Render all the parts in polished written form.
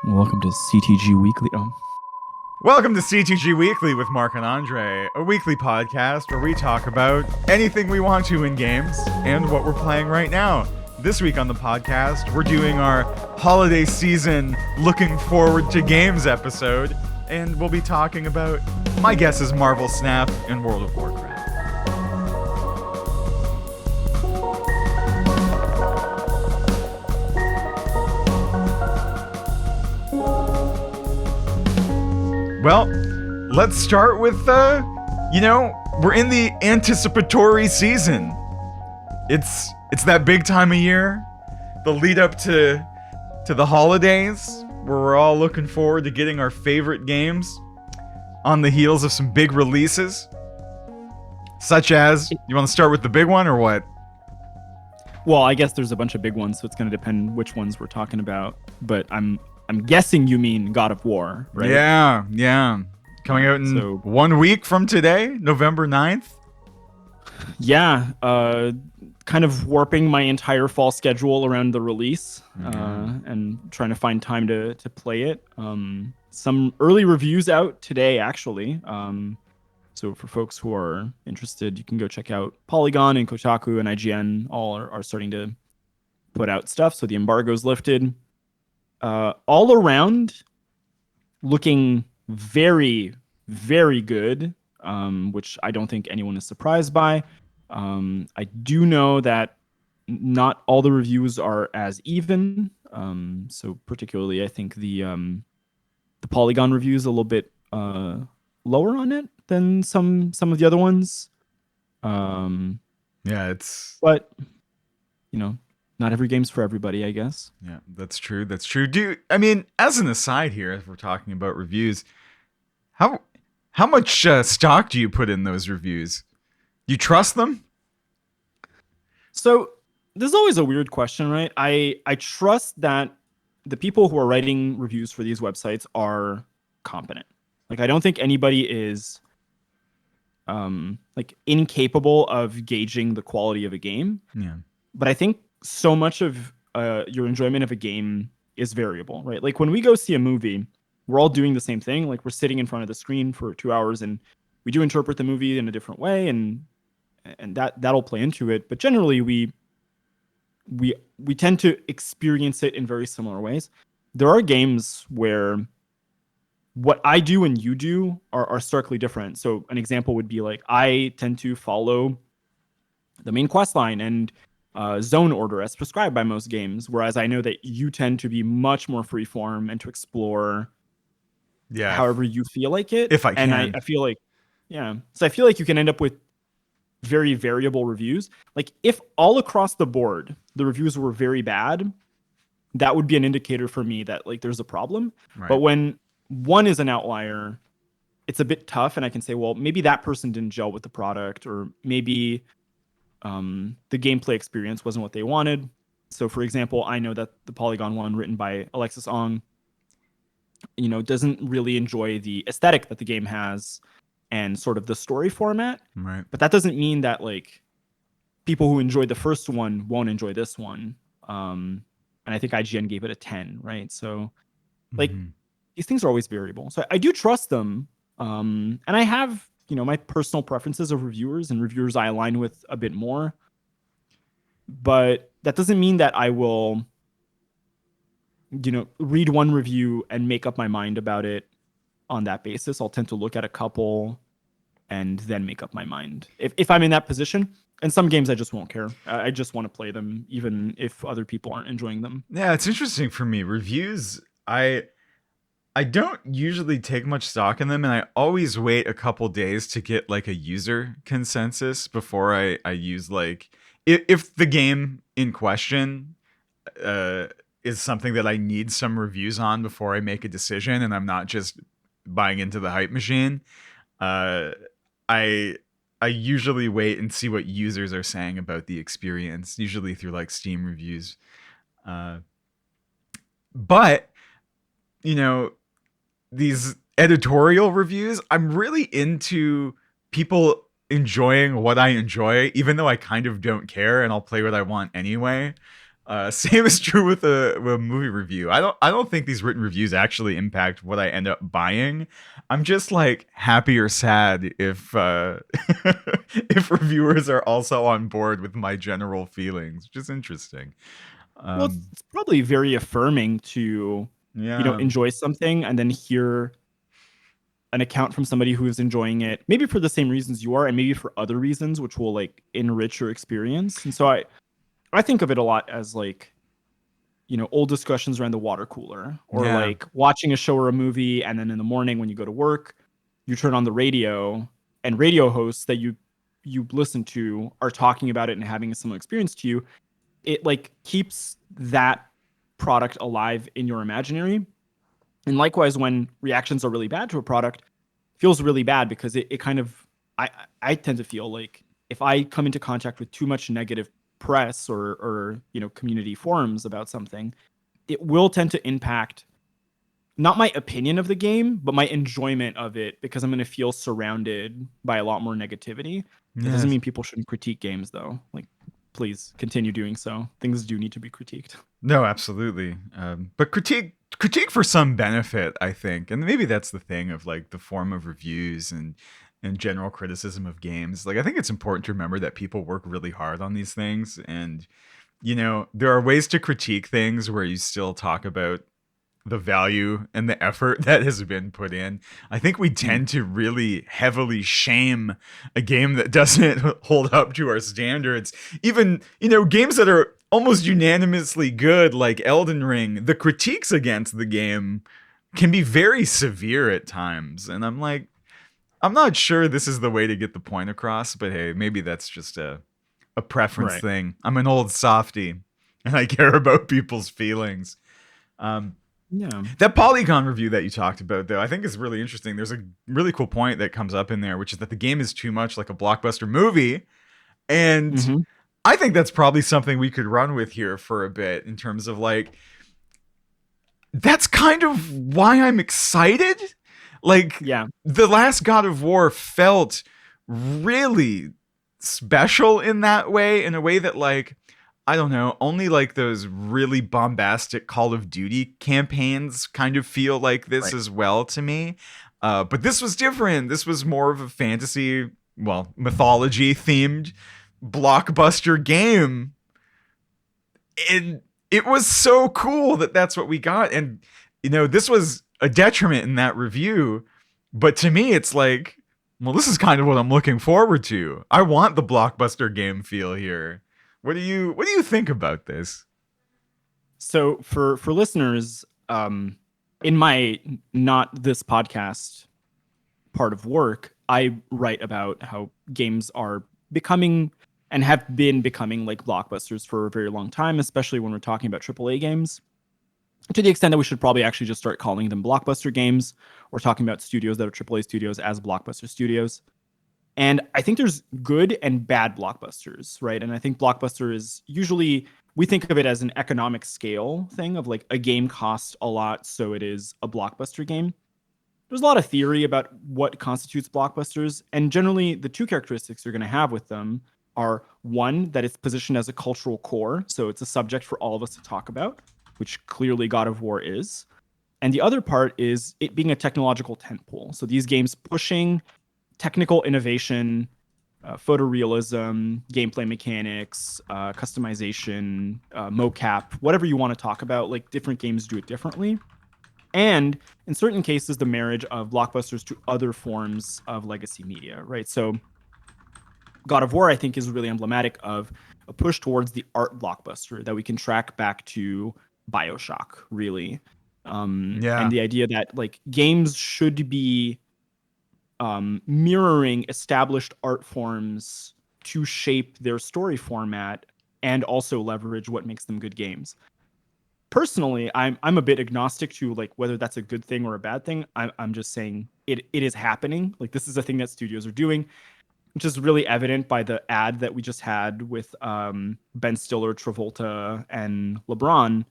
Welcome to CTG Weekly. Oh, Welcome to CTG Weekly with Mark and Andre, a weekly podcast where we talk about anything we want to in games and what we're playing right now. This week on the podcast, we're doing our holiday season looking forward to games episode, and we'll be talking about, my guess is Marvel Snap and World of Warcraft. Well, let's start with, we're in the anticipatory season. It's that big time of year, the lead up to the holidays, where we're all looking forward to getting our favorite games on the heels of some big releases. Such as, you want to start with the big one or what? well, I guess there's a bunch of big ones, so it's going to depend which ones we're talking about. But I'm guessing you mean God of War, right? Yeah. Coming out in 1 week from today, November 9th. Yeah, kind of warping my entire fall schedule around the release, and trying to find time to play it. Some early reviews out today, actually. So for folks who are interested, you can go check out Polygon and Kotaku and IGN. All are starting to put out stuff. So the embargo's lifted. All around, looking very, very good, which I don't think anyone is surprised by. I do know that not all the reviews are as even. So particularly, I think the Polygon review is a little bit lower on it than some of the other ones. Yeah, but not every game's for everybody, I guess. Yeah, that's true. As an aside here, if we're talking about reviews, how much stock do you put in those reviews? You trust them? So there's always a weird question, right? I trust that the people who are writing reviews for these websites are competent. Like, I don't think anybody is incapable of gauging the quality of a game. Yeah. But I think so much of your enjoyment of a game is variable, right? Like, when we go see a movie, we're all doing the same thing. Like, we're sitting in front of the screen for 2 hours, and we do interpret the movie in a different way, and that'll play into it. But generally, we tend to experience it in very similar ways. There are games where what I do and you do are starkly different. So an example would be, like, I tend to follow the main quest line and zone order as prescribed by most games, whereas I know that you tend to be much more freeform and to explore however you feel like it. If I can. And I feel like, so I feel like you can end up with very variable reviews. Like, if all across the board the reviews were very bad, that would be an indicator for me that, like, there's a problem. Right. But when one is an outlier, it's a bit tough, and I can say, well, maybe that person didn't gel with the product, or maybe the gameplay experience wasn't what they wanted. So, for example, I know that the Polygon one, written by Alexis Ong, doesn't really enjoy the aesthetic that the game has and sort of the story format. Right. But that doesn't mean that, like, people who enjoyed the first one won't enjoy this one. And I think IGN gave it a 10, right? So, like, these things are always variable. So I do trust them. And I have, my personal preferences of reviewers, and reviewers I align with a bit more. But that doesn't mean that I will, read one review and make up my mind about it on that basis. I'll tend to look at a couple and then make up my mind if I'm in that position. And some games I just won't care. I just want to play them, even if other people aren't enjoying them. Yeah, it's interesting for me. Reviews, I don't usually take much stock in them, and I always wait a couple days to get, like, a user consensus before I use, like, if the game in question is something that I need some reviews on before I make a decision, and I'm not just buying into the hype machine. I usually wait and see what users are saying about the experience, usually through, like, Steam reviews. But these editorial reviews, I'm really into people enjoying what I enjoy, even though I kind of don't care, and I'll play what I want anyway. Same is true with a movie review. I don't think these written reviews actually impact what I end up buying. I'm just like happy or sad if if reviewers are also on board with my general feelings, which is interesting. Well, it's probably very affirming to, Yeah, enjoy something and then hear an account from somebody who is enjoying it, maybe for the same reasons you are, and maybe for other reasons, which will like enrich your experience. And so I think of it a lot as like, old discussions around the water cooler, or yeah, like watching a show or a movie, and then in the morning when you go to work, you turn on the radio, and radio hosts that you listen to are talking about it and having a similar experience to you. It like keeps that product alive in your imaginary. And likewise, when reactions are really bad to a product, it feels really bad because it kind of I tend to feel like if I come into contact with too much negative press or community forums about something, it will tend to impact not my opinion of the game, but my enjoyment of it, because I'm going to feel surrounded by a lot more negativity. That doesn't yes. mean people shouldn't critique games, though. Like, please continue doing so. Things do need to be critiqued. No, absolutely. But critique for some benefit, I think, and maybe that's the thing of like the form of reviews and general criticism of games. Like, I think it's important to remember that people work really hard on these things, and there are ways to critique things where you still talk about the value and the effort that has been put in. I think we Mm. tend to really heavily shame a game that doesn't hold up to our standards. Even, games that are almost unanimously good, like Elden Ring, the critiques against the game can be very severe at times. And I'm like, I'm not sure this is the way to get the point across, but hey, maybe that's just a preference Right. thing. I'm an old softy and I care about people's feelings. Um, Yeah. that Polygon review that you talked about, though, I think is really interesting. There's a really cool point that comes up in there, which is that the game is too much like a blockbuster movie. And Hmm. I think that's probably something we could run with here for a bit in terms of like, that's kind of why I'm excited. Like, Yeah. the last God of War felt really special in that way, in a way that, like, I don't know, only like those really bombastic Call of Duty campaigns kind of feel like this Right. as well to me. But this was different. This was more of a fantasy, well, mythology themed blockbuster game. And it was so cool that that's what we got. And, this was a detriment in that review. But to me, it's like, well, this is kind of what I'm looking forward to. I want the blockbuster game feel here. What do you think about this? So for listeners, in my not this podcast part of work, I write about how games are becoming and have been becoming like blockbusters for a very long time, especially when we're talking about AAA games. To the extent that we should probably actually just start calling them blockbuster games, or talking about studios that are AAA studios as blockbuster studios. And I think there's good and bad blockbusters, right? And I think blockbuster is usually, we think of it as an economic scale thing of like a game costs a lot, so it is a blockbuster game. There's a lot of theory about what constitutes blockbusters. And generally, the two characteristics you're going to have with them are one, that it's positioned as a cultural core. So it's a subject for all of us to talk about, which clearly God of War is. And the other part is it being a technological tentpole. So these games pushing technical innovation, photorealism, gameplay mechanics, customization, mocap, whatever you want to talk about. Like different games do it differently. And in certain cases, the marriage of blockbusters to other forms of legacy media, right? So God of War, I think, is really emblematic of a push towards the art blockbuster that we can track back to BioShock, really. And Yeah. the idea that like games should be mirroring established art forms to shape their story format and also leverage what makes them good games. Personally, I'm a bit agnostic to like whether that's a good thing or a bad thing. I'm just saying it is happening. Like this is a thing that studios are doing, which is really evident by the ad that we just had with Ben Stiller, Travolta, and LeBron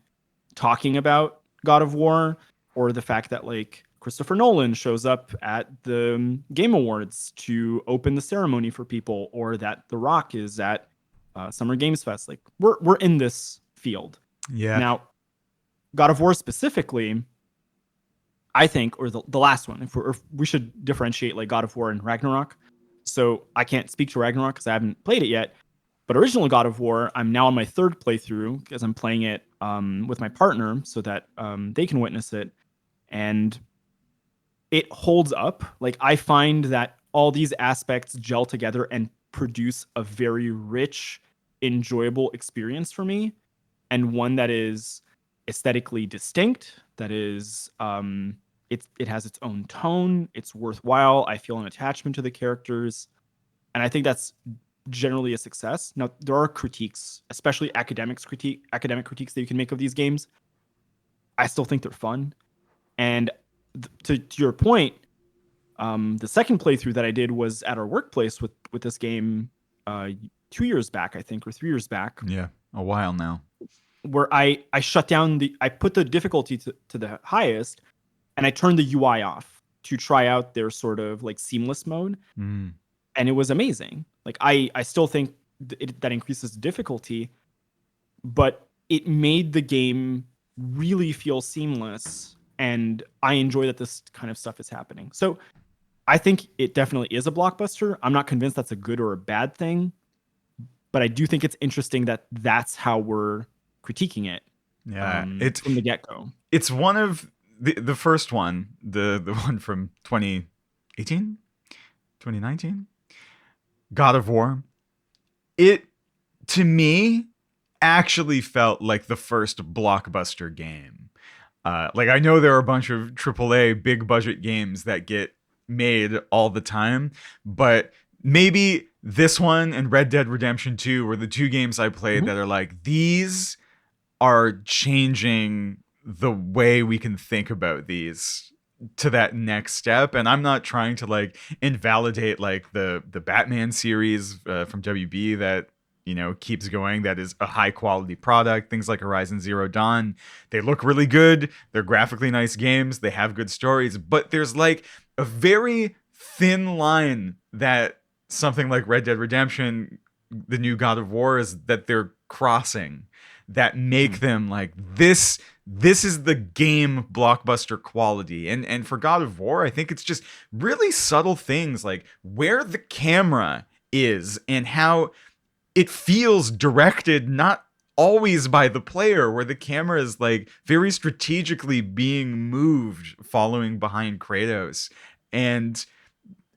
talking about God of War, or the fact that like Christopher Nolan shows up at the Game Awards to open the ceremony for people, or that The Rock is at Summer Games Fest. Like we're in this field. Yeah. Now, God of War specifically, I think, or the last one, if we should differentiate like God of War and Ragnarok. So I can't speak to Ragnarok because I haven't played it yet. But original God of War, I'm now on my third playthrough because I'm playing it with my partner so that they can witness it. And it holds up. Like I find that all these aspects gel together and produce a very rich, enjoyable experience for me, and one that is aesthetically distinct. That is, it has its own tone. It's worthwhile. I feel an attachment to the characters, and I think that's generally a success. Now there are critiques, especially academic critiques that you can make of these games. I still think they're fun, and to your point, the second playthrough that I did was at our workplace with this game 2 years back, I think, or 3 years back. Yeah, a while now. Where I shut down I put the difficulty to the highest, and I turned the UI off to try out their sort of like seamless mode, and it was amazing. Like I still think that increases difficulty, but it made the game really feel seamless, and I enjoy that this kind of stuff is happening. So I think it definitely is a blockbuster. I'm not convinced that's a good or a bad thing, but I do think it's interesting that that's how we're critiquing it. Yeah, it's from the get-go. It's one of the first one, the one from 2018, 2019, God of War. It, to me, actually felt like the first blockbuster game. Like I know there are a bunch of AAA big budget games that get made all the time, but maybe this one and Red Dead Redemption 2 were the two games I played that are like, these are changing the way we can think about these to that next step. And I'm not trying to like invalidate like the Batman series from WB that, you know, keeps going. That is a high quality product. Things like Horizon Zero Dawn, they look really good. They're graphically nice games. They have good stories, but there's like a very thin line that something like Red Dead Redemption, the new God of War, is that they're crossing, that make them like this is the game blockbuster quality. And for God of War, I think it's just really subtle things like where the camera is and how it feels directed, not always by the player, where the camera is like very strategically being moved following behind Kratos. And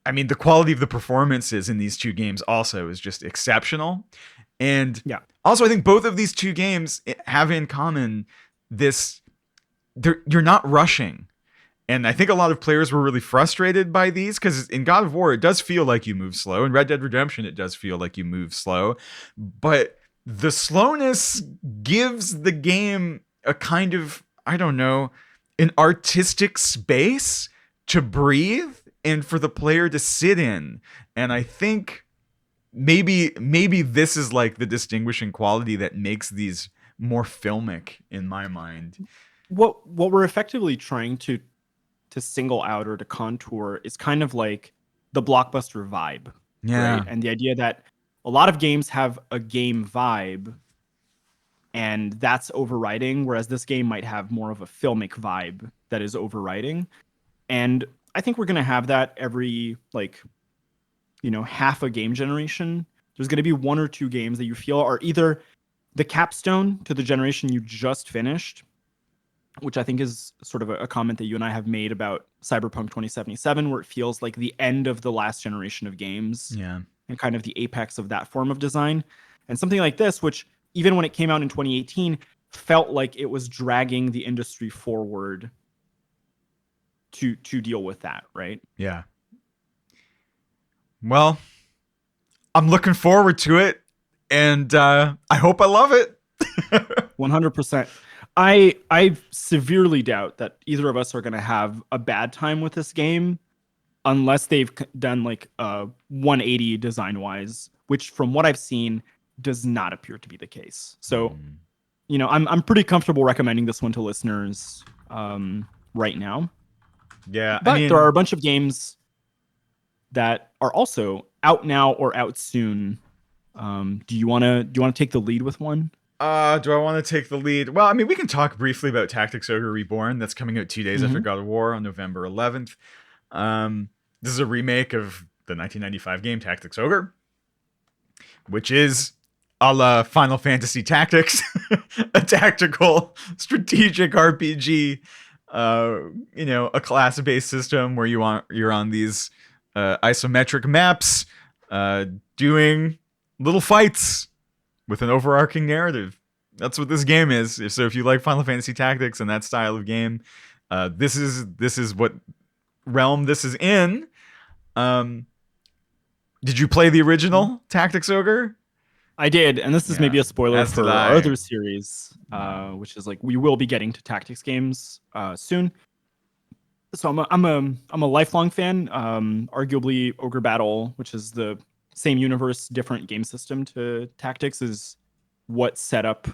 I mean, the quality of the performances in these two games also is just exceptional. And yeah, also I think both of these two games have in common this, you're not rushing. And I think a lot of players were really frustrated by these because in God of War, it does feel like you move slow. In Red Dead Redemption, it does feel like you move slow. But the slowness gives the game a kind of, I don't know, an artistic space to breathe and for the player to sit in. And I think maybe this is like the distinguishing quality that makes these more filmic in my mind. What we're effectively trying to single out or to contour is kind of like the blockbuster vibe, right? And the idea that a lot of games have a game vibe and that's overriding, whereas this game might have more of a filmic vibe that is overriding. And I think we're going to have that every, like, you know, half a game generation. There's going to be one or two games that you feel are either the capstone to the generation you just finished, which I think is sort of a comment that you and I have made about Cyberpunk 2077, where it feels like the end of the last generation of games. Yeah. And kind of the apex of that form of design. And something like this, which even when it came out in 2018, felt like it was dragging the industry forward to deal with that, right? Yeah. Well, I'm looking forward to it, and I hope I love it. 100%. I severely doubt that either of us are going to have a bad time with this game unless they've done like a 180 design wise, which from what I've seen does not appear to be the case. So, you know, I'm pretty comfortable recommending this one to listeners right now. Yeah, but there are a bunch of games that are also out now or out soon. Do you want to take the lead with one? Do I want to take the lead? Well, I mean, we can talk briefly about Tactics Ogre Reborn. That's coming out 2 days after Mm-hmm. God of War on November 11th. This is a remake of the 1995 game Tactics Ogre, which is a la Final Fantasy Tactics, a tactical strategic RPG. A class-based system where you're on these isometric maps, doing little fights with an overarching narrative. That's what this game is. So if you like Final Fantasy Tactics and that style of game, this is what realm this is in. Did you play the original Tactics Ogre? I did, and this is maybe a spoiler as did for our I. other series, which is like we will be getting to tactics games soon. So I'm a lifelong fan. Arguably, Ogre Battle, which is the same universe, different game system to tactics, is what set up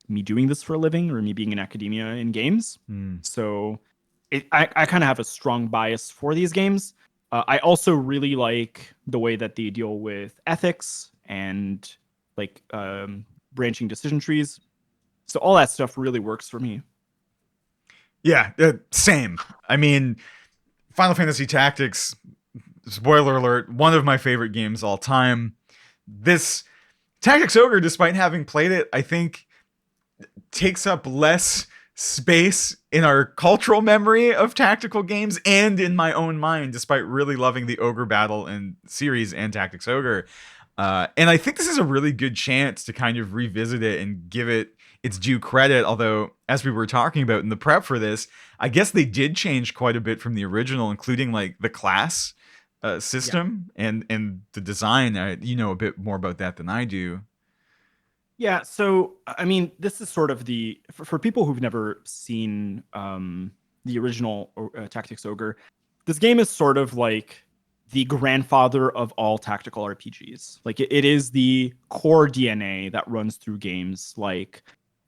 me doing this for a living, or me being in academia in games. So I kind of have a strong bias for these games. I also really like the way that they deal with ethics and like branching decision trees. So all that stuff really works for me. Yeah, same. I mean, Final Fantasy Tactics, spoiler alert, one of my favorite games all time. This Tactics Ogre, despite having played it, I think takes up less space in our cultural memory of tactical games and in my own mind, despite really loving the Ogre Battle and series and Tactics Ogre. And I think this is a really good chance to kind of revisit it and give it its due credit. Although, as we were talking about in the prep for this, I guess they did change quite a bit from the original, including like the class system and the design. You know a bit more about that than I do. Yeah, so I mean, this is sort of the for people who've never seen the original Tactics Ogre. This game is sort of like the grandfather of all tactical RPGs. Like it is the core DNA that runs through games like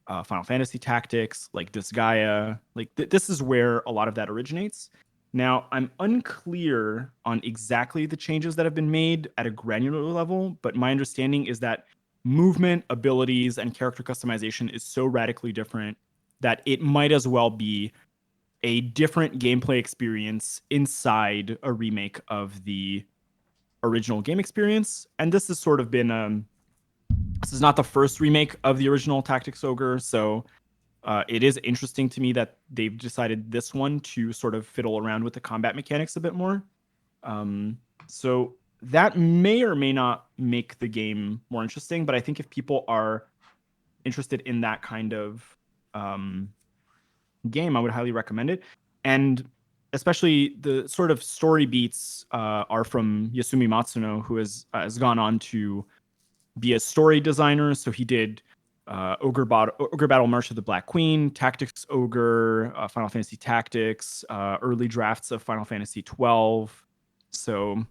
Final Fantasy Tactics, like Disgaea. Like this is where a lot of that originates. Now, I'm unclear on exactly the changes that have been made at a granular level, but my understanding is that movement, abilities, and character customization is so radically different that it might as well be a different gameplay experience inside a remake of the original game experience. And this has sort of been this is not the first remake of the original Tactics Ogre, so it is interesting to me that they've decided this one to sort of fiddle around with the combat mechanics a bit more. So that may or may not make the game more interesting, but I think if people are interested in that kind of game, I would highly recommend it. And especially the sort of story beats are from Yasumi Matsuno, who has gone on to be a story designer. So he did Ogre Battle March of the Black Queen, Tactics Ogre, Final Fantasy Tactics, early drafts of Final Fantasy 12. So,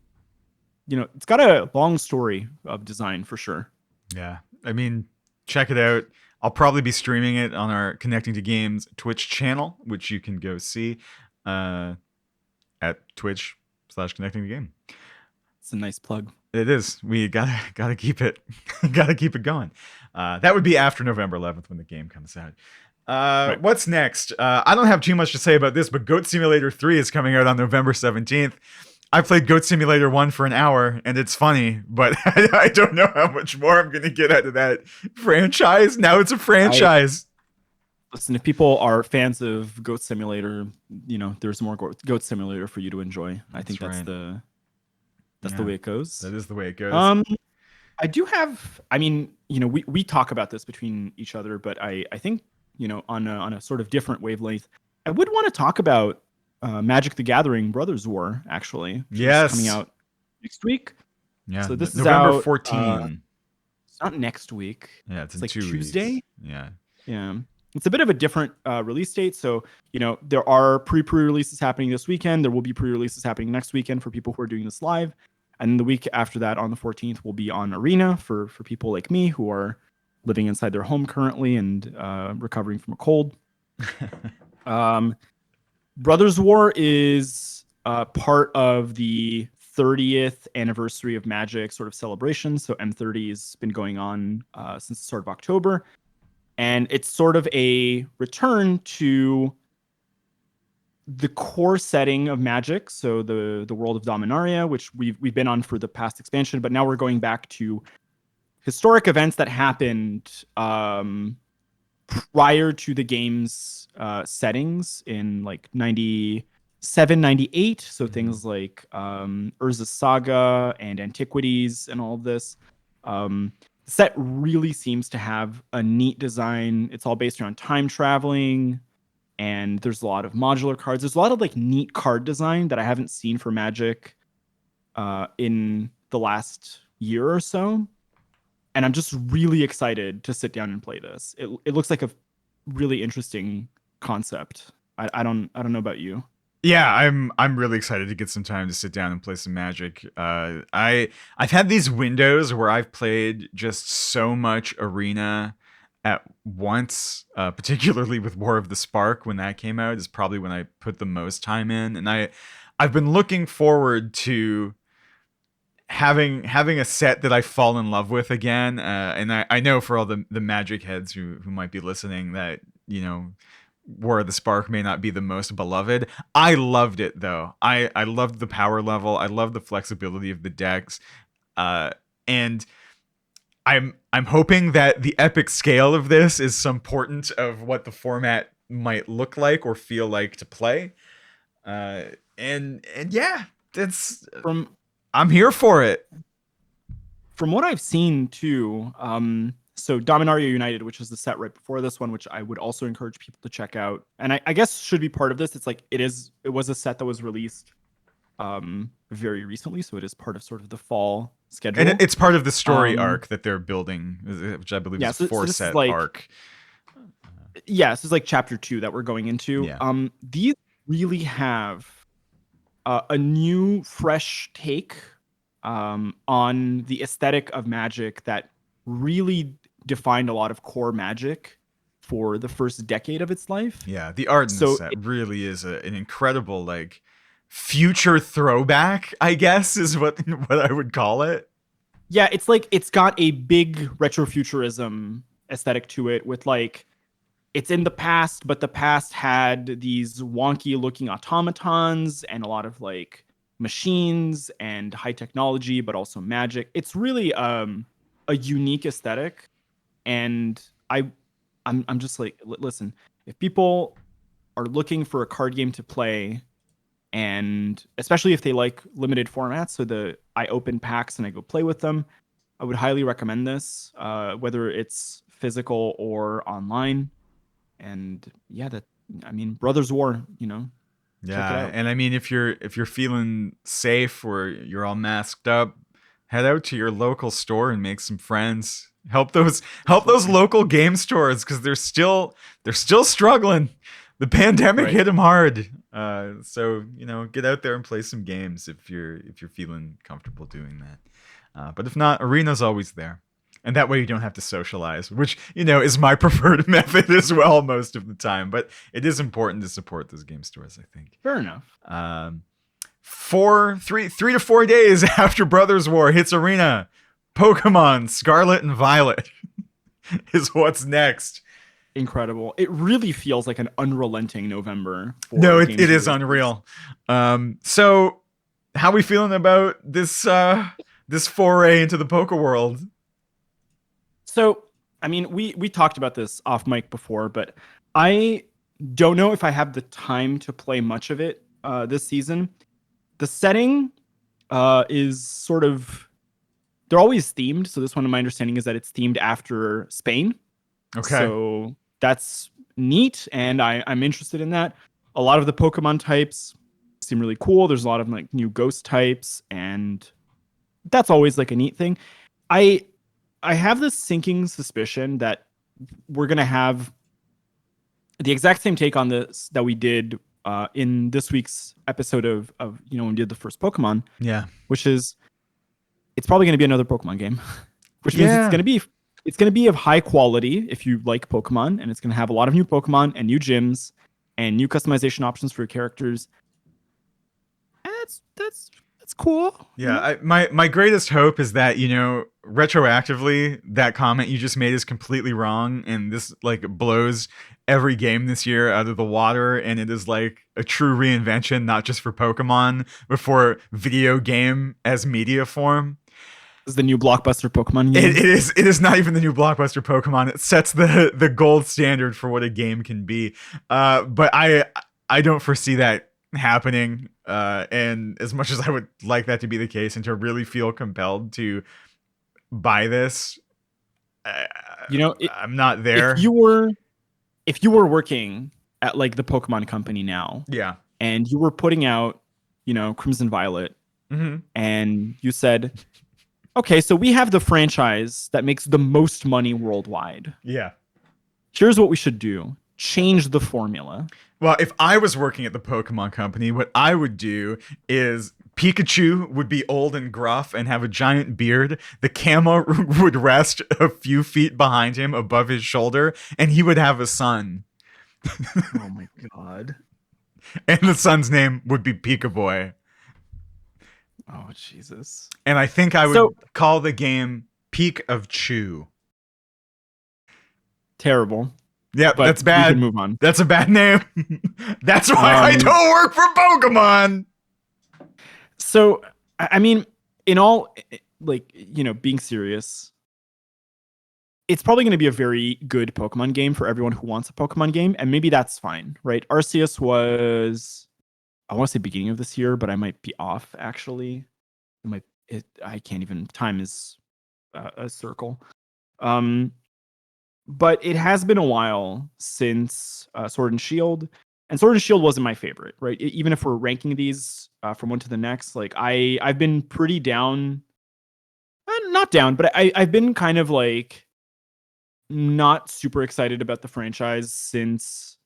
it's got a long story of design for sure. Yeah. I mean, check it out. I'll probably be streaming it on our Connecting to Games Twitch channel, which you can go see at Twitch/Connecting to Game. It's a nice plug. It is. We gotta keep it going. That would be after November 11th when the game comes out. Right. What's next? I don't have too much to say about this, but Goat Simulator 3 is coming out on November 17th. I played Goat Simulator 1 for an hour, and it's funny, but I don't know how much more I'm going to get out of that franchise. Now it's a franchise. Listen, if people are fans of Goat Simulator, there's more Goat Simulator for you to enjoy. I think that's right. That's the way it goes. That is the way it goes. I do have, we talk about this between each other, but I think, on a sort of different wavelength, I would want to talk about Magic the Gathering Brothers War, actually. Yes. Coming out next week. Yeah. So this November is out 14. It's not next week. Yeah, it's like 2 Tuesday. Weeks. Yeah. Yeah. It's a bit of a different release date. So, there are pre-releases happening this weekend. There will be pre-releases happening next weekend for people who are doing this live. And the week after that, on the 14th, will be on Arena for people like me who are living inside their home currently and recovering from a cold. Brothers War is part of the 30th anniversary of Magic sort of celebration. So M30 has been going on since the start of October. And it's sort of a return to the core setting of Magic, so the world of Dominaria, which we've been on for the past expansion, but now we're going back to historic events that happened prior to the game's settings in like 97, 98. So things like Urza's Saga and Antiquities and all of this. The set really seems to have a neat design. It's all based around time traveling, and there's a lot of modular cards. There's a lot of like neat card design that I haven't seen for Magic in the last year or so. And I'm just really excited to sit down and play this. It looks like a really interesting concept. I don't know about you. Yeah, I'm really excited to get some time to sit down and play some Magic. I've had these windows where I've played just so much Arena at once, particularly with War of the Spark when that came out is probably when I put the most time in, and I've been looking forward to having a set that I fall in love with again. And I know for all the Magic heads who might be listening that, you know, War of the Spark may not be the most beloved. I loved it though. I loved the power level. I loved the flexibility of the decks. And I'm hoping that the epic scale of this is some portent of what the format might look like or feel like to play. And yeah, I'm here for it. From what I've seen too, so Dominaria United, which is the set right before this one, which I would also encourage people to check out, and I guess should be part of this. It's like it was a set that was released very recently, so it is part of sort of the fall schedule, and it's part of the story arc that they're building, which I believe is a four-set arc. Yeah, this is like chapter 2 that we're going into. Yeah. These really have a new, fresh take on the aesthetic of Magic that really defined a lot of core Magic for the first decade of its life. Yeah, the art in this set really is an incredible, like, future throwback, I guess, is what I would call it. Yeah, it's like it's got a big retrofuturism aesthetic to it, with like it's in the past, but the past had these wonky looking automatons and a lot of like machines and high technology, but also magic. It's really a unique aesthetic, and I'm just like, listen, if people are looking for a card game to play, and especially if they like limited formats, so I open packs and I go play with them, I would highly recommend this, whether it's physical or online. And yeah, Brothers War, you know. Yeah, and I mean, if you're feeling safe or you're all masked up, head out to your local store and make some friends. Help those local game stores, because they're still struggling. The pandemic hit them hard. So, you know, get out there and play some games if you're feeling comfortable doing that. But if not, Arena's always there. And that way you don't have to socialize, which, you know, is my preferred method as well most of the time. But it is important to support those game stores, I think. Fair enough. 3 to 4 days after Brothers War hits Arena, Pokemon Scarlet and Violet is what's next. Incredible. It really feels like an unrelenting November. No, it is unreal. So how are we feeling about this foray into the Poke world? So, I mean, we talked about this off mic before, but I don't know if I have the time to play much of it this season. The setting is sort of, they're always themed. So this one, my understanding is that it's themed after Spain. Okay. So that's neat, and I'm interested in that. A lot of the Pokemon types seem really cool. There's a lot of like new ghost types, and that's always like a neat thing. I have this sinking suspicion that we're going to have the exact same take on this that we did in this week's episode of you know, when we did the first Pokemon. Yeah. Which is, it's probably going to be another Pokemon game, which means it's going to be of high quality if you like Pokemon, and it's going to have a lot of new Pokemon and new gyms and new customization options for your characters. And that's It's cool. Yeah, my greatest hope is that, retroactively, that comment you just made is completely wrong, and this like blows every game this year out of the water, and it is like a true reinvention, not just for Pokemon, but for video game as media form. This is the new blockbuster Pokemon game. It is not even the new blockbuster Pokemon. It sets the gold standard for what a game can be. But I don't foresee that happening. And as much as I would like that to be the case and to really feel compelled to buy this, I'm not there. If you were working at like the Pokemon company now, yeah, and you were putting out, Crimson Violet, and you said, okay, so we have the franchise that makes the most money worldwide. Yeah. Here's what we should do. Change the formula. Well, if I was working at the Pokemon company, what I would do is Pikachu would be old and gruff and have a giant beard. The camo would rest a few feet behind him above his shoulder, and he would have a son. Oh my god. And the son's name would be Pikaboy. Oh, Jesus. And I think I would call the game Peak of Chew. Terrible. Yeah, that's bad. We can move on. That's a bad name. That's why I don't work for Pokemon. So, I mean, in all, being serious, it's probably going to be a very good Pokemon game for everyone who wants a Pokemon game, and maybe that's fine, right? Arceus was, I want to say beginning of this year, but I might be off, actually. I can't even, time is a circle. But it has been a while since Sword and Shield, and Sword and Shield wasn't my favorite, right? Even if we're ranking these from one to the next, like I've been pretty down, not down, but I've been kind of like not super excited about the franchise since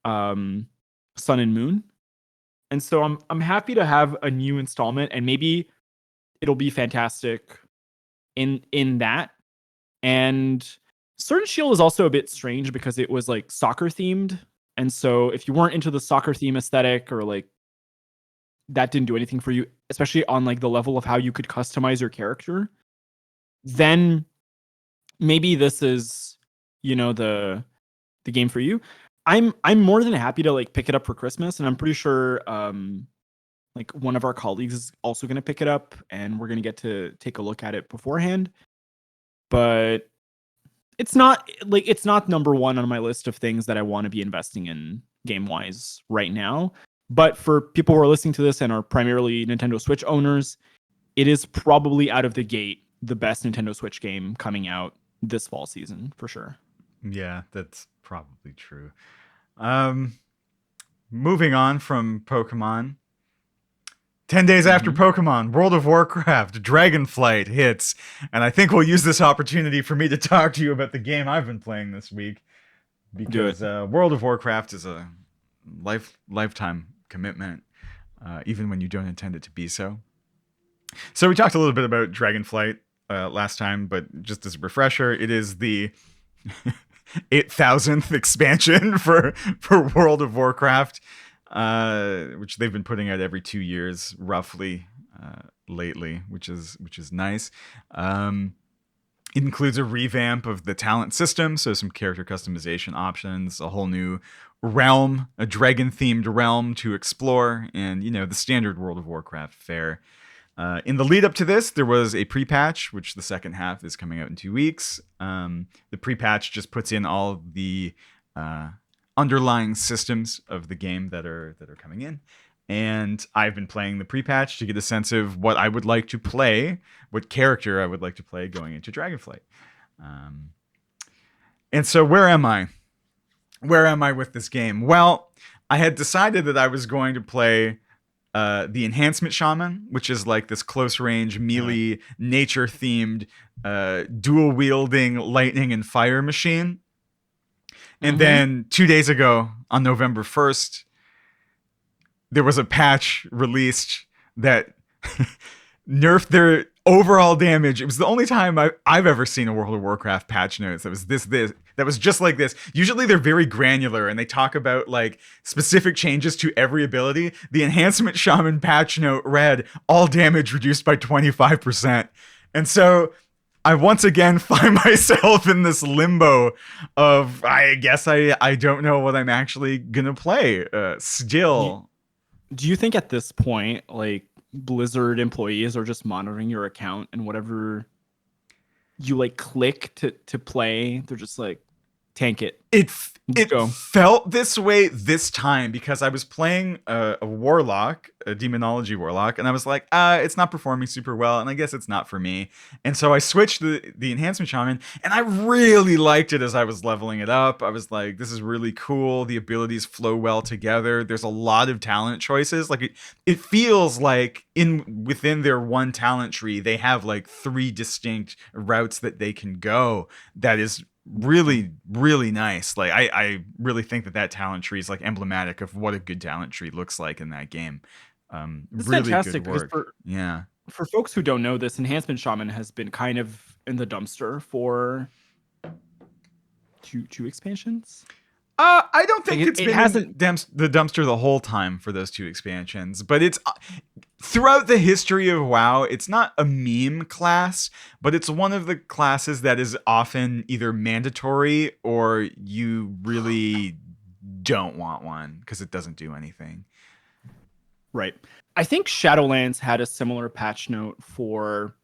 Sun and Moon, and so I'm happy to have a new installment, and maybe it'll be fantastic in that. And Sword and Shield is also a bit strange because it was like soccer themed. And so if you weren't into the soccer theme aesthetic, or like that didn't do anything for you, especially on like the level of how you could customize your character, then maybe this is, the game for you. I'm more than happy to like pick it up for Christmas, and I'm pretty sure like one of our colleagues is also going to pick it up, and we're going to get to take a look at it beforehand. But it's not number one on my list of things that I want to be investing in game-wise right now. But for people who are listening to this and are primarily Nintendo Switch owners, it is probably out of the gate the best Nintendo Switch game coming out this fall season, for sure. Yeah, that's probably true. Moving on from Pokemon. 10 days after Pokemon, World of Warcraft, Dragonflight hits, and I think we'll use this opportunity for me to talk to you about the game I've been playing this week, because World of Warcraft is a lifetime commitment, even when you don't intend it to be so. So we talked a little bit about Dragonflight last time, but just as a refresher, it is the 8,000th expansion for World of Warcraft. Which they've been putting out every 2 years, roughly, lately, which is nice. It includes a revamp of the talent system, so some character customization options, a whole new realm, a dragon-themed realm to explore, and the standard World of Warcraft fare. In the lead up to this, there was a pre-patch, which the second half is coming out in 2 weeks. The pre-patch just puts in all the underlying systems of the game that are coming in, and I've been playing the pre-patch to get a sense of what I would like to play, what character I would like to play going into Dragonflight. And so where am I with this game? Well, I had decided that I was going to play the Enhancement Shaman, which is like this close range melee nature themed dual wielding lightning and fire machine. And then 2 days ago, on November 1st, there was a patch released that nerfed their overall damage. It was the only time I've ever seen a World of Warcraft patch notes that was this that was just like this. Usually they're very granular and they talk about like specific changes to every ability. The Enhancement Shaman patch note read all damage reduced by 25%. And so I once again find myself in this limbo of I guess I don't know what I'm actually gonna play still. Do you think at this point, like, Blizzard employees are just monitoring your account and whatever you like click to play, they're just like, tank it. It Go. felt this way this time because I was playing a warlock, a demonology warlock, and I was like, it's not performing super well, and I guess it's not for me. And so I switched the enhancement shaman, and I really liked it as I was leveling it up. I was like, this is really cool. The abilities flow well together. There's a lot of talent choices. Like it feels like within their one talent tree, they have like 3 distinct routes that they can go. That is really, really nice. Like I really think that talent tree is like emblematic of what a good talent tree looks like in that game. It's Really fantastic good work. because for folks who don't know, this enhancement shaman has been kind of in the dumpster for two expansions. I don't think Like it's been the dumpster the whole time for those 2 expansions, but it's throughout the history of WoW, it's not a meme class, but it's one of the classes that is often either mandatory or you really don't want one because it doesn't do anything. Right. I think Shadowlands had a similar patch note for,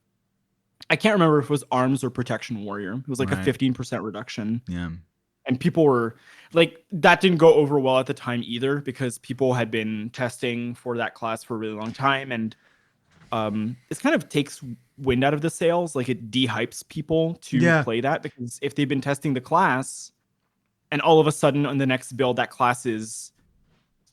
I can't remember if it was Arms or Protection Warrior. It was like a 15% reduction. Yeah. And people were like, that didn't go over well at the time either because people had been testing for that class for a really long time. And it kind of takes wind out of the sails. Like it de-hypes people to play that because if they've been testing the class and all of a sudden on the next build, that class is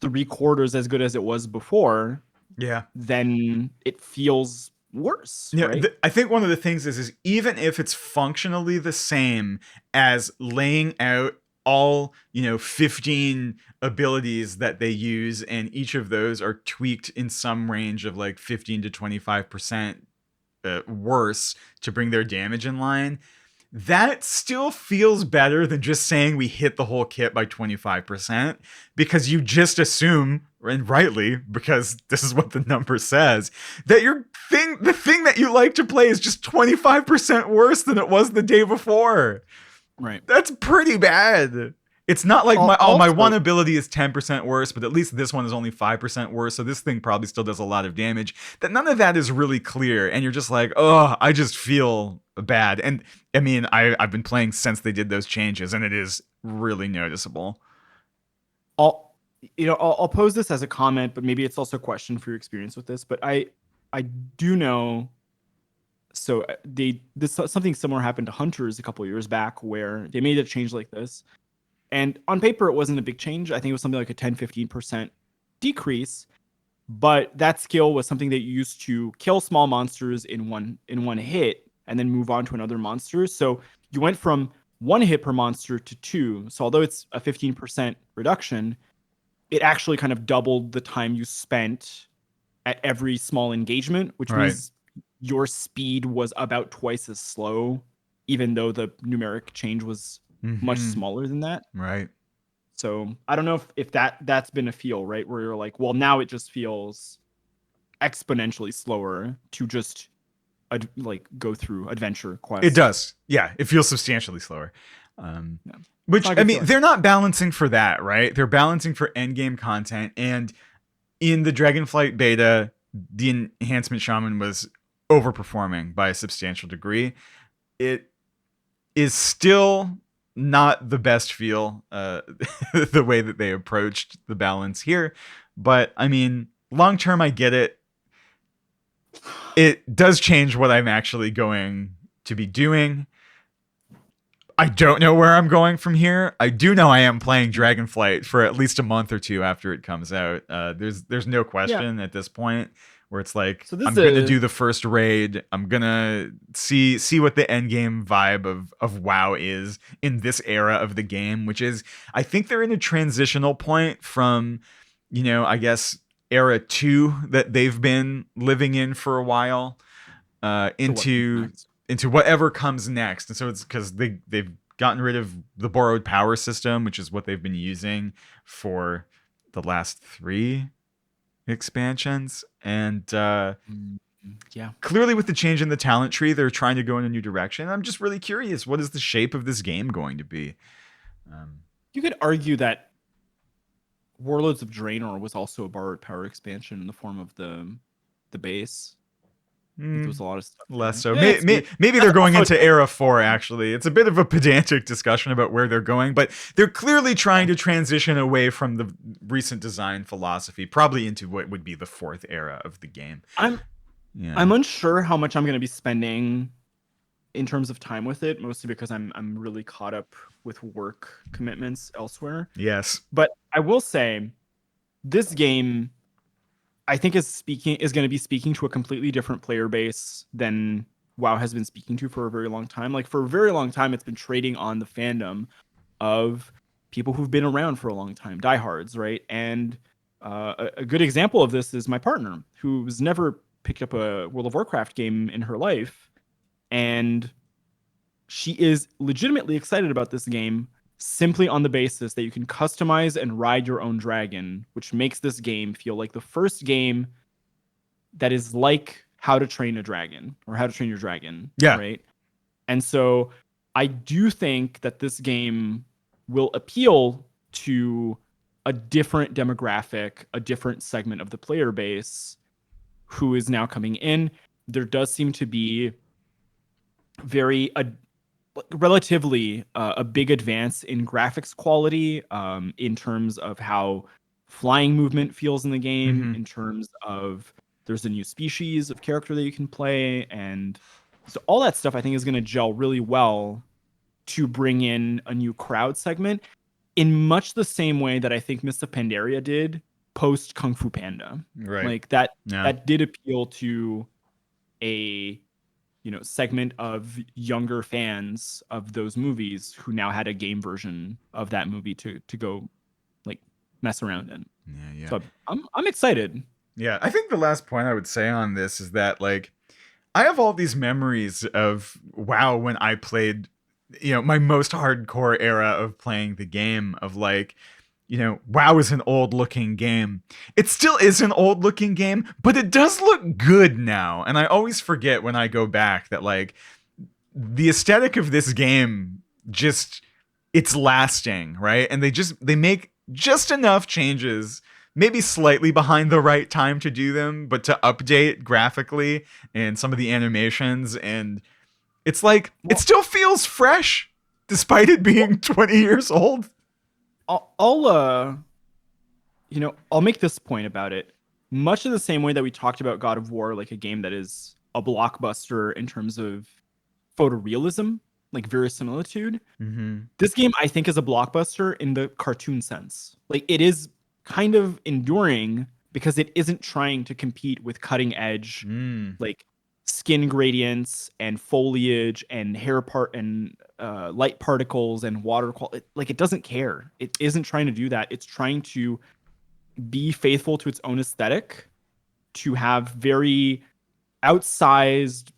3/4 as good as it was before. Yeah. Then it feels worse. Yeah, right? I think one of the things is even if it's functionally the same as laying out all 15 abilities that they use, and each of those are tweaked in some range of like 15 to 25% worse to bring their damage in line, that still feels better than just saying we hit the whole kit by 25%, because you just assume, and rightly, because this is what the number says, that the thing that you like to play is just 25% worse than it was the day before. Right. That's pretty bad. It's not like my one ability is 10% worse, but at least this one is only 5% worse, so this thing probably still does a lot of damage. That none of that is really clear, and you're just like, oh, I just feel bad. And I mean, I've been playing since they did those changes, and it is really noticeable. I'll pose this as a comment, but maybe it's also a question for your experience with this. But I do know. So something similar happened to Hunters a couple years back, where they made a change like this. And on paper, it wasn't a big change. I think it was something like a 10-15% decrease. But that skill was something that you used to kill small monsters in one hit and then move on to another monster. So you went from 1 hit per monster to 2. So although it's a 15% reduction, it actually kind of doubled the time you spent at every small engagement, which means your speed was about twice as slow, even though the numeric change was much smaller than that. Right. So I don't know if that's been a feel, right? Where you're like, well, now it just feels exponentially slower to just go through adventure quests. It does. Yeah. It feels substantially slower. Which, I mean, they're not balancing for that, right? They're balancing for endgame content. And in the Dragonflight beta, the Enhancement Shaman was overperforming by a substantial degree. It is still not the best feel, the way that they approached the balance here. But I mean, long term, I get it. It does change what I'm actually going to be doing. I don't know where I'm going from here. I do know I am playing Dragonflight for at least a month or 2 after it comes out. There's no question at this point where it's like, I'm going to do the first raid. I'm going to see what the endgame vibe of WoW is in this era of the game, which is, I think they're in a transitional point from, I guess, era 2 that they've been living in for a while. To what comes into next. whatever comes next. And so it's because they've gotten rid of the borrowed power system, which is what they've been using for the last 3 expansions. And Yeah. clearly, with the change in the talent tree, they're trying to go in a new direction. I'm just really curious, what is the shape of this game going to be? You could argue that Warlords of Draenor was also a borrowed power expansion in the form of the base. Like there was a lot of stuff Less there. so. Yeah, Maybe they're that's going also into Era 4, actually. It's a bit of a pedantic discussion about where they're going, but they're clearly trying to transition away from the recent design philosophy, probably into what would be the 4th era of the game. I'm Yeah. I'm unsure how much I'm going to be spending in terms of time with it, mostly because I'm really caught up with work commitments elsewhere. Yes. But I will say this game I think is going to be speaking to a completely different player base than WoW has been speaking to for a very long time. Like for a very long time, it's been trading on the fandom of people who've been around for a long time, diehards, right? And a good example of this is my partner, who's never picked up a World of Warcraft game in her life, and she is legitimately excited about this game simply on the basis that you can customize and ride your own dragon, which makes this game feel like the first game that is like How to Train a Dragon or How to Train Your Dragon, Yeah. right? And so I do think that this game will appeal to a different demographic, a different segment of the player base who is now coming in. There does seem to be very relatively a big advance in graphics quality, in terms of how flying movement feels in the game, Mhm. in terms of there's a new species of character that you can play, and so all that stuff I think is going to gel really well to bring in a new crowd segment in much the same way that I think Mists of Pandaria did post Kung Fu Panda. Right. Like that Yeah. did appeal to a segment of younger fans of those movies who now had a game version of that movie to go like mess around in. Yeah. So I'm excited. Yeah. I think the last point I would say on this is that, like, I have all these memories of WoW when I played, my most hardcore era of playing the game, of like, WoW is an old looking game. It still is an old looking game, but it does look good now. And I always forget when I go back that, like, the aesthetic of this game just, it's lasting, right? And they make just enough changes, maybe slightly behind the right time to do them, but to update graphically and some of the animations. And it's like, it still feels fresh despite it being 20 years old. I'll I'll make this point about it. Much of the same way that we talked about God of War, like a game that is a blockbuster in terms of photorealism, like verisimilitude. Mm-hmm. This game, I think, is a blockbuster in the cartoon sense. Like it is kind of enduring because it isn't trying to compete with cutting edge, like skin gradients and foliage and hair part and light particles and water quality. Like it doesn't care. It isn't trying to do that. It's trying to be faithful to its own aesthetic, to have very outsized,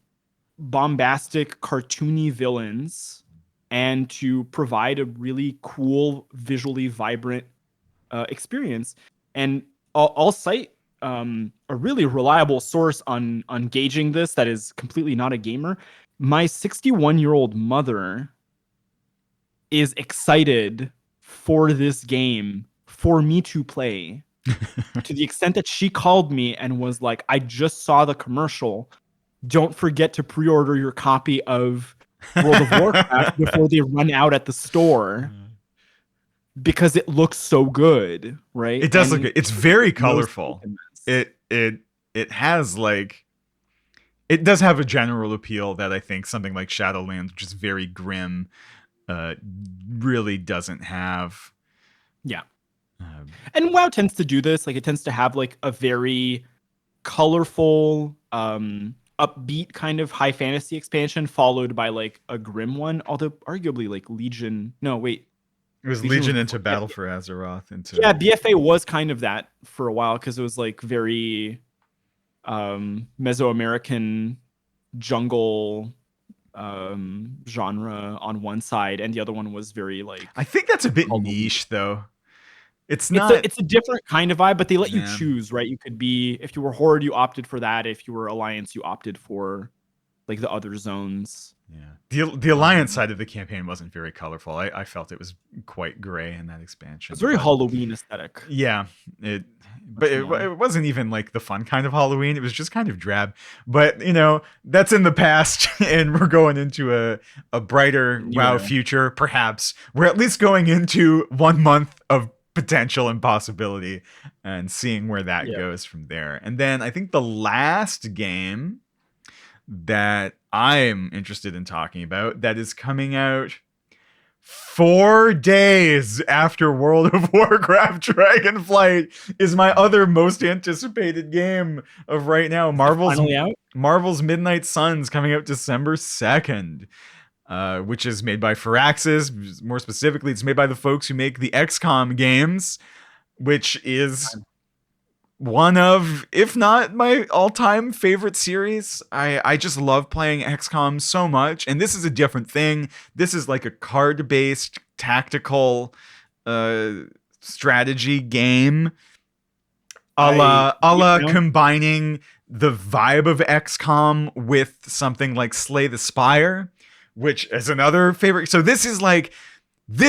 bombastic, cartoony villains, and to provide a really cool, visually vibrant experience. And I'll cite a really reliable source on gauging this that is completely not a gamer. My 61-year-old mother is excited for this game for me to play to the extent that she called me and was like, I just saw the commercial. Don't forget to pre-order your copy of World of Warcraft before they run out at the store because it looks so good, right? It does look good. It's very colorful. It has, like, it does have a general appeal that I think something like Shadowlands, which is very grim, really doesn't have. Yeah. And WoW tends to do this. Like it tends to have like a very colorful, upbeat kind of high fantasy expansion followed by like a grim one. Although arguably like Legion. No, wait. It was Legion into Battle for Azeroth. Yeah, BFA was kind of that for a while because it was like very Mesoamerican jungle genre on one side, and the other one was very I like think that's a bit Halloween. niche, though. It's It's not. a different kind of vibe, but they let you Yeah. choose, right? You could be, if you were Horde, you opted for that. If you were Alliance, you opted for like the other zones. Yeah. The Alliance Um, side of the campaign wasn't very colorful. I felt it was quite gray in that it's expansion. very But Halloween aesthetic. yeah, it. But Much more. it wasn't even like the fun kind of Halloween. It was just kind of drab. But that's in the past, and we're going into a brighter New WoW era. future. Perhaps we're at least going into 1 month of potential and possibility, and seeing where that Yeah. goes from there. And then I think the last game that I'm interested in talking about that is coming out 4 days after World of Warcraft Dragonflight is my other most anticipated game of right now. Is it finally out? Marvel's Midnight Suns coming out December 2nd. Which is made by Firaxis. More specifically, it's made by the folks who make the XCOM games, which is one of, if not my all-time favorite series. I just love playing XCOM so much, and this is a different thing. This is like a card-based tactical uh, strategy game, a Yeah, la no. combining the vibe of XCOM with something like Slay the Spire, which is another favorite. So this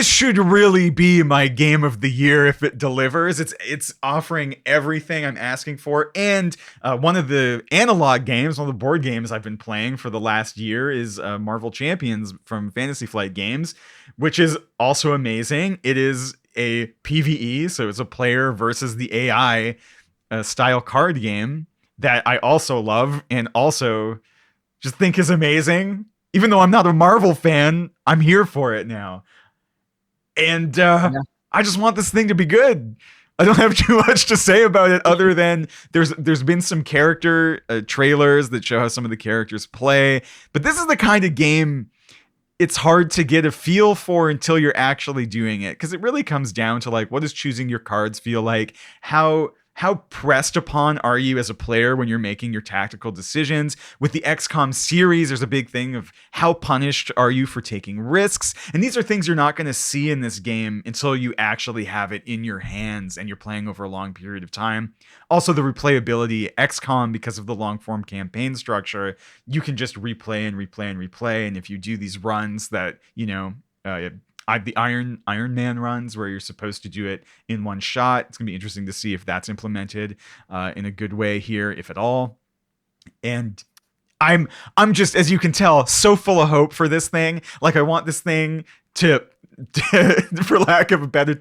should really be my game of the year if it delivers. It's offering everything I'm asking for. And one of the analog games, one of the board games I've been playing for the last year is Marvel Champions from Fantasy Flight Games, which is also amazing. It is a PvE, so it's a player versus the AI style card game that I also love and also just think is amazing. Even though I'm not a Marvel fan, I'm here for it now. And Yeah. I just want this thing to be good. I don't have too much to say about it other than there's been some character trailers that show how some of the characters play, but this is the kind of game it's hard to get a feel for until you're actually doing it, because it really comes down to like, what does choosing your cards feel like? How pressed upon are you as a player when you're making your tactical decisions? With the XCOM series, there's a big thing of how punished are you for taking risks? And these are things you're not going to see in this game until you actually have it in your hands and you're playing over a long period of time. Also, the replayability, XCOM, because of the long form campaign structure, you can just replay and replay and replay. And if you do these runs that, the Iron Man runs where you're supposed to do it in one shot, it's gonna be interesting to see if that's implemented in a good way here, if at all. And I'm just, as you can tell, so full of hope for this thing. Like, I want this thing to for lack of a better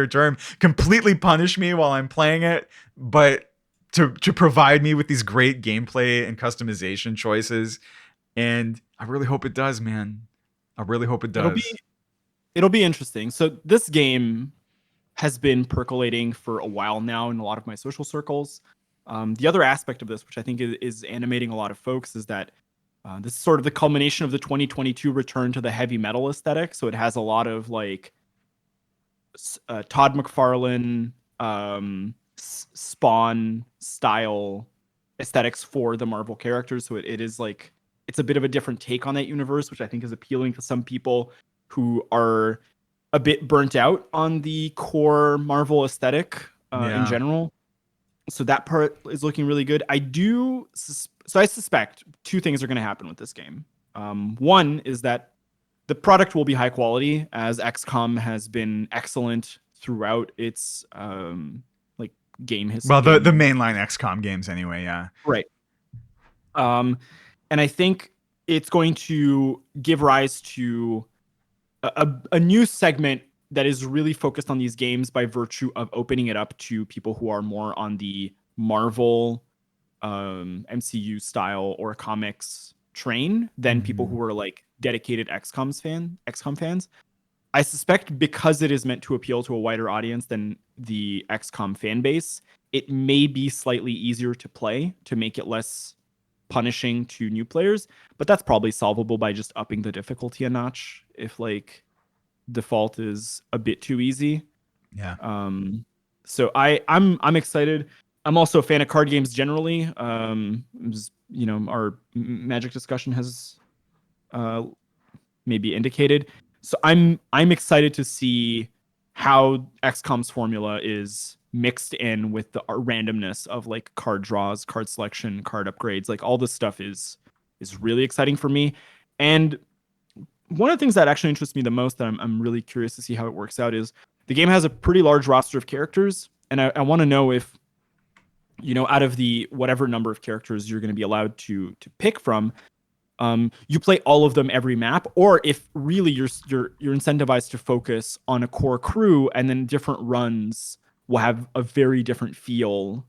term, completely punish me while I'm playing it, but to provide me with these great gameplay and customization choices. And I really hope it does, man. I really hope it It'll does. be it'll be interesting. So this game has been percolating for a while now in a lot of my social circles. The other aspect of this, which I think is animating a lot of folks, is that this is sort of the culmination of the 2022 return to the heavy metal aesthetic. So it has a lot of like Todd McFarlane, Spawn style aesthetics for the Marvel characters. So it is like, it's a bit of a different take on that universe, which I think is appealing to some people who are a bit burnt out on the core Marvel aesthetic in Yeah. general. So that part is looking really good. I suspect two things are going to happen with this game. One is that the product will be high quality, as XCOM has been excellent throughout its like game Well, history. the mainline XCOM games anyway, yeah. Right. And I think it's going to give rise to a new segment that is really focused on these games by virtue of opening it up to people who are more on the Marvel MCU style or comics train than people who are like dedicated XCOM fans. I suspect because it is meant to appeal to a wider audience than the XCOM fan base, it may be slightly easier to play to make it less punishing to new players, but that's probably solvable by just upping the difficulty a notch if like default is a bit too easy. Yeah. So I'm excited. I'm also a fan of card games generally. our Magic discussion has uh, maybe indicated. So I'm excited to see how XCOM's formula is mixed in with the randomness of like card draws, card selection, card upgrades. Like all this stuff is really exciting for me. And one of the things that actually interests me the most that I'm really curious to see how it works out is the game has a pretty large roster of characters, and I want to know if out of the whatever number of characters you're going to be allowed to pick from, you play all of them every map, or if really you're incentivized to focus on a core crew, and then different runs will have a very different feel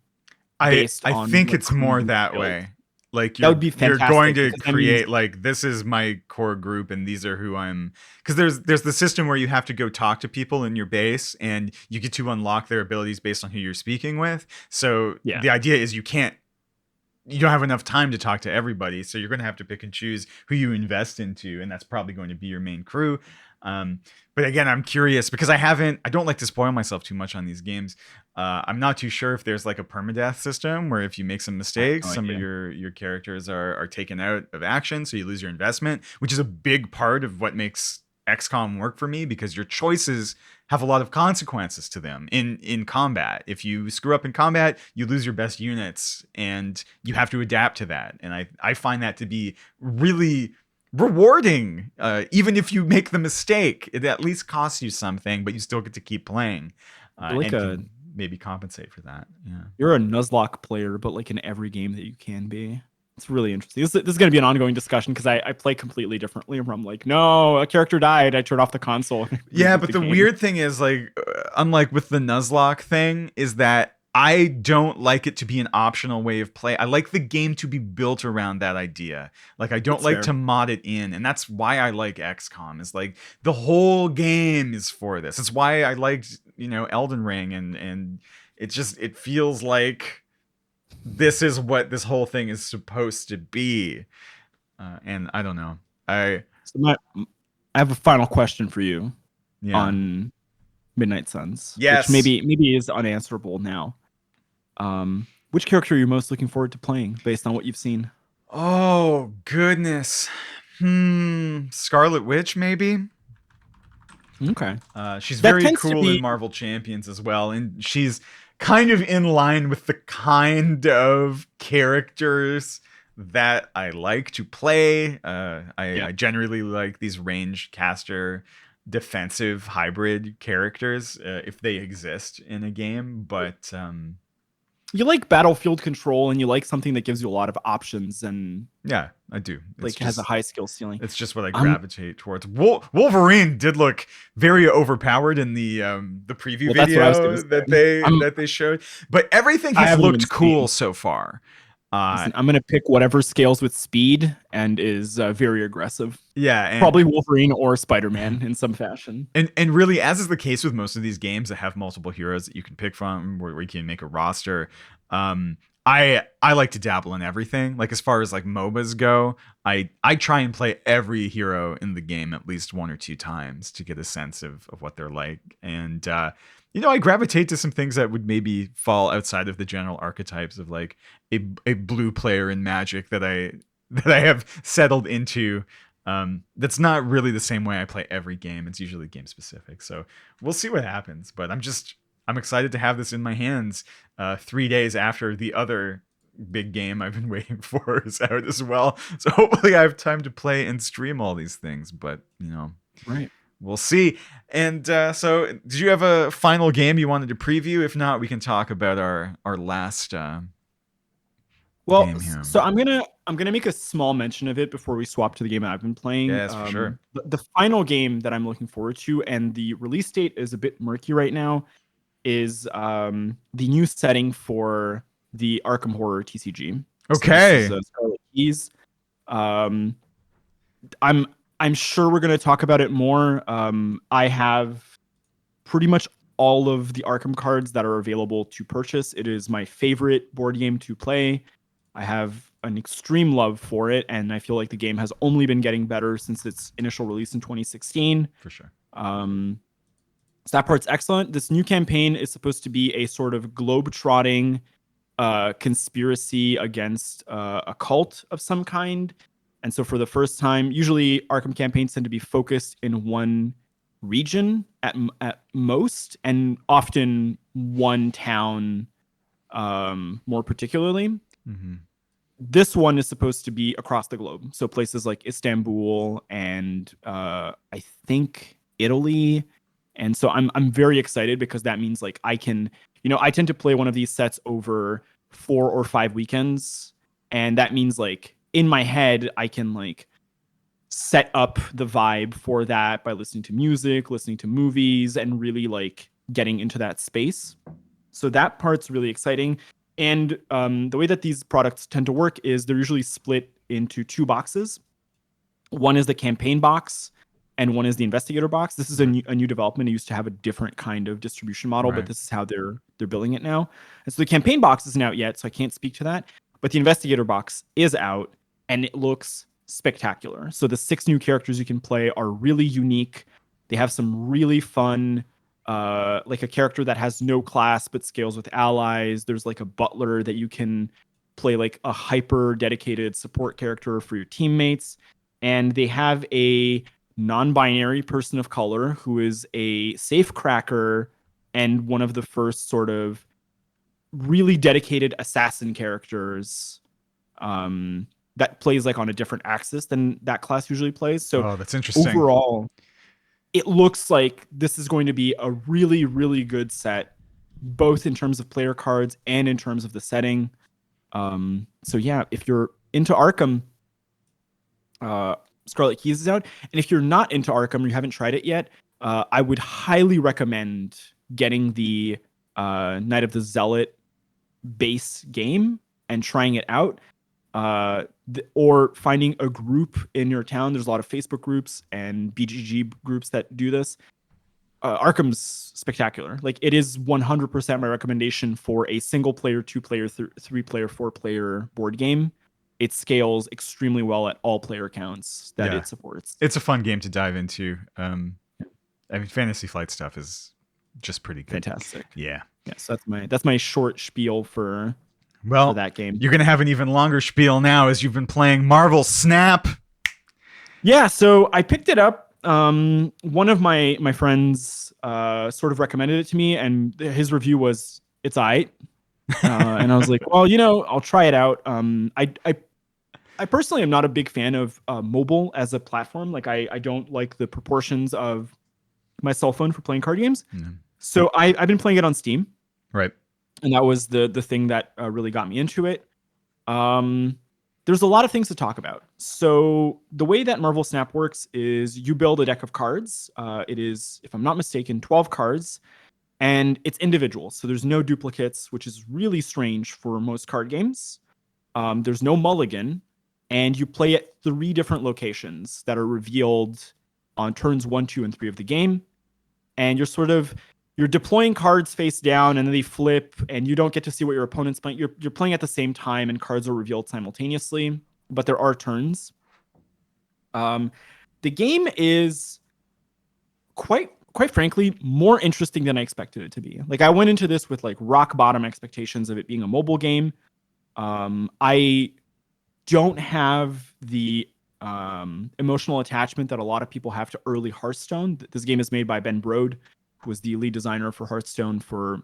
based I on think what it's crew more you that build. way. Like That would be you're going fantastic to because that means create like this is my core group and these are who I'm, because there's the system where you have to go talk to people in your base and you get to unlock their abilities based on who you're speaking with. So yeah, the idea is you don't have enough time to talk to everybody, so you're going to have to pick and choose who you invest into, and that's probably going to be your main crew. But again, I'm curious because I don't like to spoil myself too much on these games. I'm not too sure if there's like a permadeath system where if you make some I have mistakes, no some of idea. your characters are taken out of action, so you lose your investment, which is a big part of what makes XCOM work for me because your choices have a lot of consequences to them in combat. If you screw up in combat, you lose your best units and you have to adapt to that. And I find that to be really rewarding. Even if you make the mistake, it at least costs you something, but you still get to keep playing You're like and a can maybe compensate for that. Yeah. you're a Nuzlocke player, but like in every game that you can be. It's really interesting. This is going to be an ongoing discussion because I play completely differently. Where I'm like, no, a character died. I turn off the console and Yeah, reboot but the the game. weird thing is, like, unlike with the Nuzlocke thing, is that I don't like it to be an optional way of play. I like the game to be built around that idea. Like, I don't That's like fair. to mod it in, and that's why I like XCOM. Is like the whole game is for this. It's why I liked Elden Ring, and it feels like this is what this whole thing is supposed to be. And I don't know. So I have a final question for you Yeah. on Midnight Suns, which Yes. maybe is unanswerable now. Which character are you most looking forward to playing based on what you've seen? Oh, goodness. Scarlet Witch, maybe? Okay, She's that very tends to cool in be Marvel Champions as well, and she's kind of in line with the kind of characters that I like to play. yeah. I generally like these range caster defensive hybrid characters if they exist in a game, but You like battlefield control and you like something that gives you a lot of options and yeah, I do. like has a high skill ceiling. It's just what I Um, gravitate towards. Wolverine did look very overpowered in the preview well, that's what I was gonna video say. that they showed, but everything I has haven't even looked cool seen. so far. Uh, Listen, I'm gonna pick whatever scales with speed and is very aggressive. yeah, and Probably Wolverine or Spider-Man in some fashion. and really, as is the case with most of these games that have multiple heroes that you can pick from, where you can make a roster. Um, I like to dabble in everything. Like as far as like MOBAs go, I try and play every hero in the game at least one or two times to get a sense of what they're like. And I gravitate to some things that would maybe fall outside of the general archetypes of like a blue player in Magic that I have settled into. That's not really the same way I play every game. It's usually game specific. So we'll see what happens. But I'm excited to have this in my hands 3 days after the other big game I've been waiting for is out as well. So hopefully I have time to play and stream all these things. But Right. we'll see. And so, did you have a final game you wanted to preview? If not, we can talk about our last Well, game here. so I'm gonna make a small mention of it before we swap to the game I've been playing. Yes, for sure. The final game that I'm looking forward to, and the release date is a bit murky right now, is the new setting for the Arkham Horror TCG. Okay. So this is Scarlet Keys. Um, I'm sure we're gonna talk about it more. I have pretty much all of the Arkham cards that are available to purchase. It is my favorite board game to play. I have an extreme love for it, and I feel like the game has only been getting better since its initial release in 2016. For sure. So that part's excellent. This new campaign is supposed to be a sort of globe-trotting conspiracy against a cult of some kind. And so for the first time, usually Arkham campaigns tend to be focused in one region at most, and often one town more particularly. Mm-hmm. This one is supposed to be across the globe. So places like Istanbul and I think Italy. And so I'm very excited because that means like I can, I tend to play one of these sets over 4 or 5 weekends. And that means like in my head, I can like set up the vibe for that by listening to music, listening to movies, and really like getting into that space. So that part's really exciting. And the way that these products tend to work is they're usually split into 2 boxes. One is the campaign box, and one is the investigator box. This is a new development. It used to have a different kind of distribution model, but this is how they're building it now. And so the campaign box isn't out yet, so I can't speak to that. But the investigator box is out, and it looks spectacular. So the 6 new characters you can play are really unique. They have some really fun, like a character that has no class but scales with allies. There's like a butler that you can play like a hyper dedicated support character for your teammates. And they have a non-binary person of color who is a safe cracker and one of the first sort of really dedicated assassin characters that plays like on a different axis than that class usually plays. So that's interesting. Overall, it looks like this is going to be a really, really good set, both in terms of player cards and in terms of the setting. So yeah, if you're into Arkham, Scarlet Keys is out. And if you're not into Arkham or you haven't tried it yet, I would highly recommend getting the Night of the Zealot base game and trying it out. Or finding a group in your town. There's a lot of Facebook groups and BGG groups that do this. Arkham's spectacular. Like it is 100% my recommendation for a single player, 2 player, 3 player, 4 player board game. It scales extremely well at all player counts that it supports. It's a fun game to dive into. I mean, Fantasy Flight stuff is just pretty good. Fantastic. Yeah. Yeah. So that's my short spiel for that game. You're gonna have an even longer spiel now as you've been playing Marvel Snap. Yeah. So I picked it up. One of my friends sort of recommended it to me, and his review was it's aight. And I was like, well, I'll try it out. I personally am not a big fan of mobile as a platform. Like I don't like the proportions of my cell phone for playing card games. Mm-hmm. So I've been playing it on Steam. Right. And that was the thing that really got me into it. There's a lot of things to talk about. So the way that Marvel Snap works is you build a deck of cards. It is, if I'm not mistaken, 12 cards. And it's individual. So there's no duplicates, which is really strange for most card games. There's no mulligan. And you play at 3 different locations that are revealed on turns 1, 2, and 3 of the game. And you're deploying cards face down, and then they flip, and you don't get to see what your opponent's playing. You're playing at the same time, and cards are revealed simultaneously, but there are turns. The game is quite frankly more interesting than I expected it to be. Like I went into this with like rock bottom expectations of it being a mobile game. I don't have the emotional attachment that a lot of people have to early Hearthstone. This game is made by Ben Brode, who was the lead designer for Hearthstone for,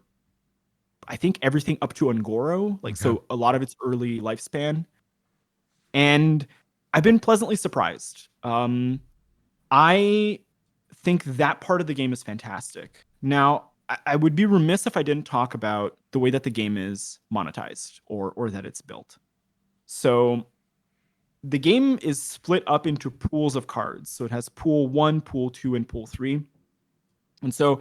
I think, everything up to Ungoro. So a lot of its early lifespan. And I've been pleasantly surprised. I think that part of the game is fantastic. Now, I would be remiss if I didn't talk about the way that the game is monetized or that it's built. So the game is split up into pools of cards. So it has pool 1, pool 2, and pool 3. And so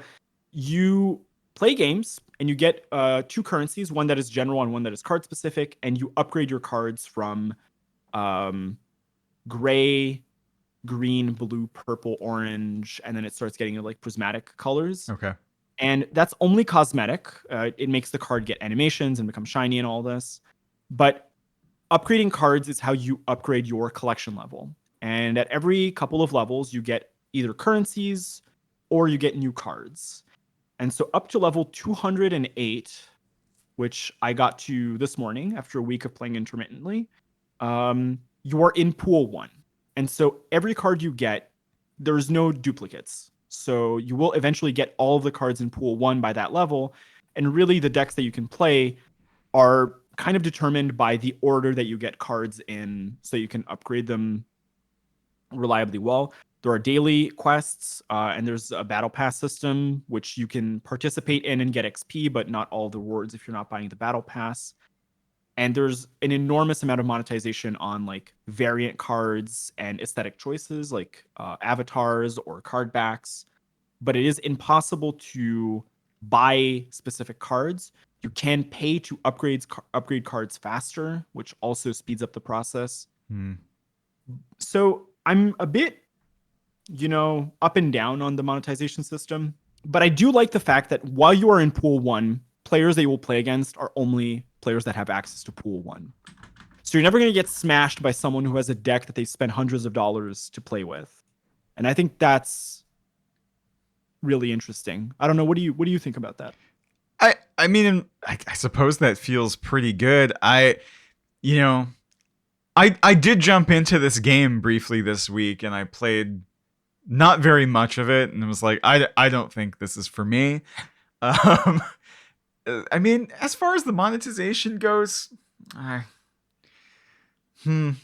you play games and you get 2 currencies, one that is general and one that is card specific, and you upgrade your cards from gray, green, blue, purple, orange, and then it starts getting like prismatic colors. Okay. And that's only cosmetic. It makes the card get animations and become shiny and all this. But upgrading cards is how you upgrade your collection level. And at every couple of levels, you get either currencies or you get new cards. And so up to level 208, which I got to this morning after a week of playing intermittently, you're in pool 1. And so every card you get, there's no duplicates. So you will eventually get all of the cards in pool 1 by that level. And really, the decks that you can play are kind of determined by the order that you get cards in, so you can upgrade them reliably well. There are daily quests, and there's a battle pass system, which you can participate in and get XP, but not all the rewards if you're not buying the battle pass. And there's an enormous amount of monetization on like variant cards and aesthetic choices like avatars or card backs. But it is impossible to buy specific cards. You can pay to upgrade cards faster, which also speeds up the process. Hmm. So I'm a bit, up and down on the monetization system. But I do like the fact that while you are in pool 1, players that you will play against are only players that have access to pool 1. So you're never going to get smashed by someone who has a deck that they spent hundreds of dollars to play with. And I think that's really interesting. I don't know. What do you think about that? I mean, I suppose that feels pretty good. You know, I did jump into this game briefly this week, and I played not very much of it, and it was like, I don't think this is for me. Um, I mean, as far as the monetization goes, I'm in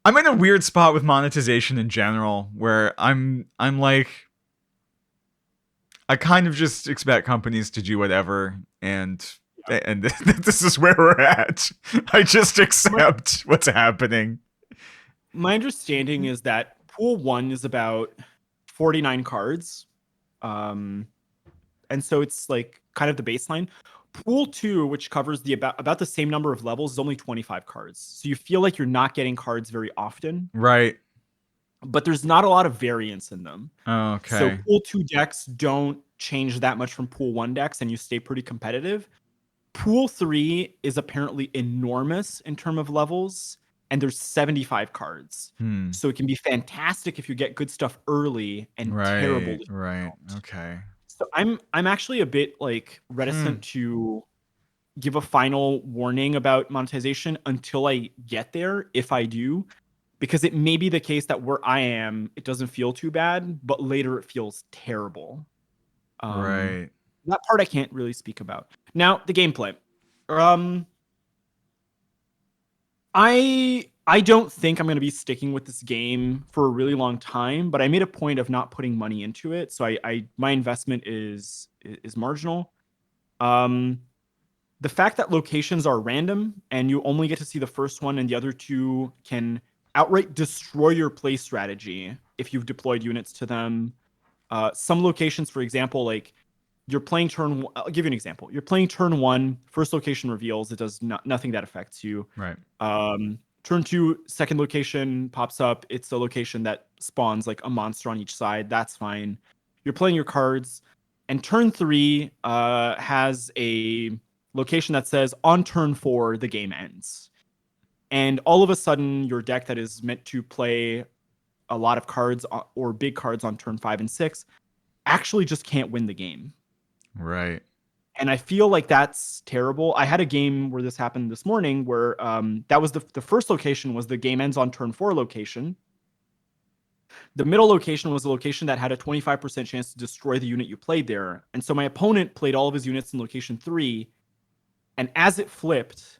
a weird spot with monetization in general, where I'm like, I kind of just expect companies to do whatever, and this is where we're at. I just accept what's happening. My understanding is that pool 1 is about 49 cards. And so it's like kind of the baseline. Pool 2, which covers the about the same number of levels, is only 25 cards. So you feel like you're not getting cards very often. Right. But there's not a lot of variance in them. Okay. So pool 2 decks don't change that much from pool 1 decks, and you stay pretty competitive. Pool 3 is apparently enormous in terms of levels, and there's 75 cards. So it can be fantastic if you get good stuff early and terrible. Right. Okay. So I'm actually a bit like reticent to give a final warning about monetization until I get there, if I do, because it may be the case that where I am, it doesn't feel too bad, but later it feels terrible. Right. That part I can't really speak about. Now, the gameplay. I don't think I'm going to be sticking with this game for a really long time, but I made a point of not putting money into it, so my investment is marginal. The fact that locations are random and you only get to see the first one and the other two can outright destroy your play strategy if you've deployed units to them. Some locations, for example, like you're playing turn. I'll give you an example. You're playing turn 1, first location reveals. It does nothing that affects you. Right. Turn 2, second location pops up. It's a location that spawns like a monster on each side. That's fine. You're playing your cards, and turn 3 has a location that says on turn 4 the game ends, and all of a sudden your deck that is meant to play a lot of cards or big cards on turn 5 and 6 actually just can't win the game. Right. And I feel like that's terrible. I had a game where this happened this morning where that was the first location was the game ends on turn 4 location. The middle location was the location that had a 25% chance to destroy the unit you played there. And so my opponent played all of his units in location 3. And as it flipped,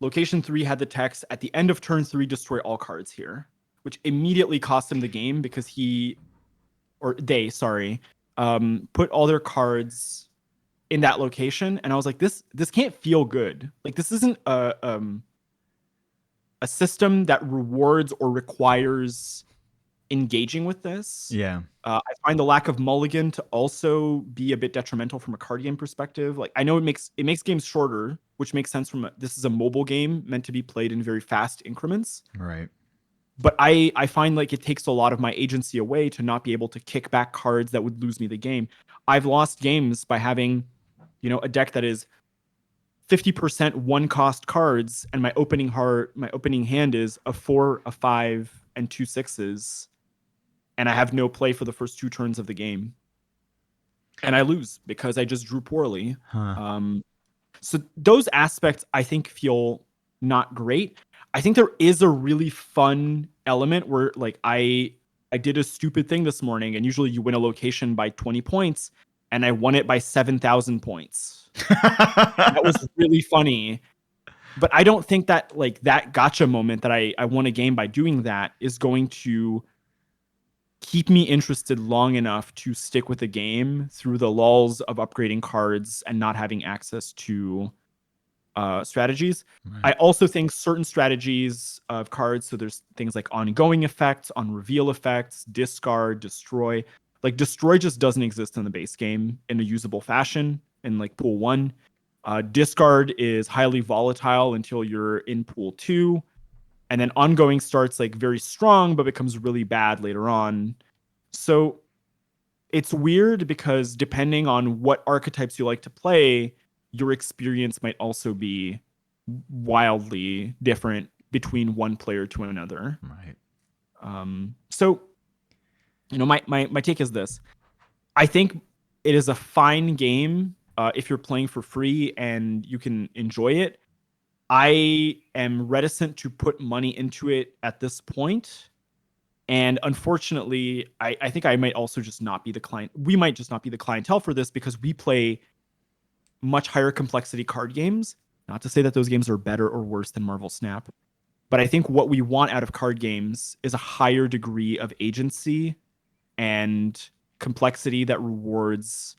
location 3 had the text, at the end of turn 3, destroy all cards here, which immediately cost him the game because they put all their cards in that location. And I was like, this can't feel good. Like, this isn't a system that rewards or requires engaging with this. Yeah. I find the lack of mulligan to also be a bit detrimental from a card game perspective. Like, I know it makes games shorter, which makes sense this is a mobile game meant to be played in very fast increments. Right. But I find like it takes a lot of my agency away to not be able to kick back cards that would lose me the game. I've lost games by having, a deck that is 50% one cost cards, and my opening hand is a 4, a 5, and 2 6s, and I have no play for the first 2 turns of the game, and I lose because I just drew poorly. So those aspects I think feel not great. I think there is a really fun element where like I did a stupid thing this morning, and usually you win a location by 20 points, and I won it by 7,000 points. That was really funny. But I don't think that like that gotcha moment that I won a game by doing that is going to keep me interested long enough to stick with the game through the lulls of upgrading cards and not having access to strategies. Right. I also think certain strategies of cards, so there's things like ongoing effects, on reveal effects, discard, destroy. Like destroy just doesn't exist in the base game in a usable fashion in like pool 1. Discard is highly volatile until you're in pool 2. And then ongoing starts like very strong, but becomes really bad later on. So it's weird because depending on what archetypes you like to play, your experience might also be wildly different between one player to another. Right. So, my take is this. I think it is a fine game if you're playing for free and you can enjoy it. I am reticent to put money into it at this point. And unfortunately, I think I might also just not be the client. We might just not be the clientele for this because we play much higher complexity card games. Not to say that those games are better or worse than Marvel Snap, but I think what we want out of card games is a higher degree of agency and complexity that rewards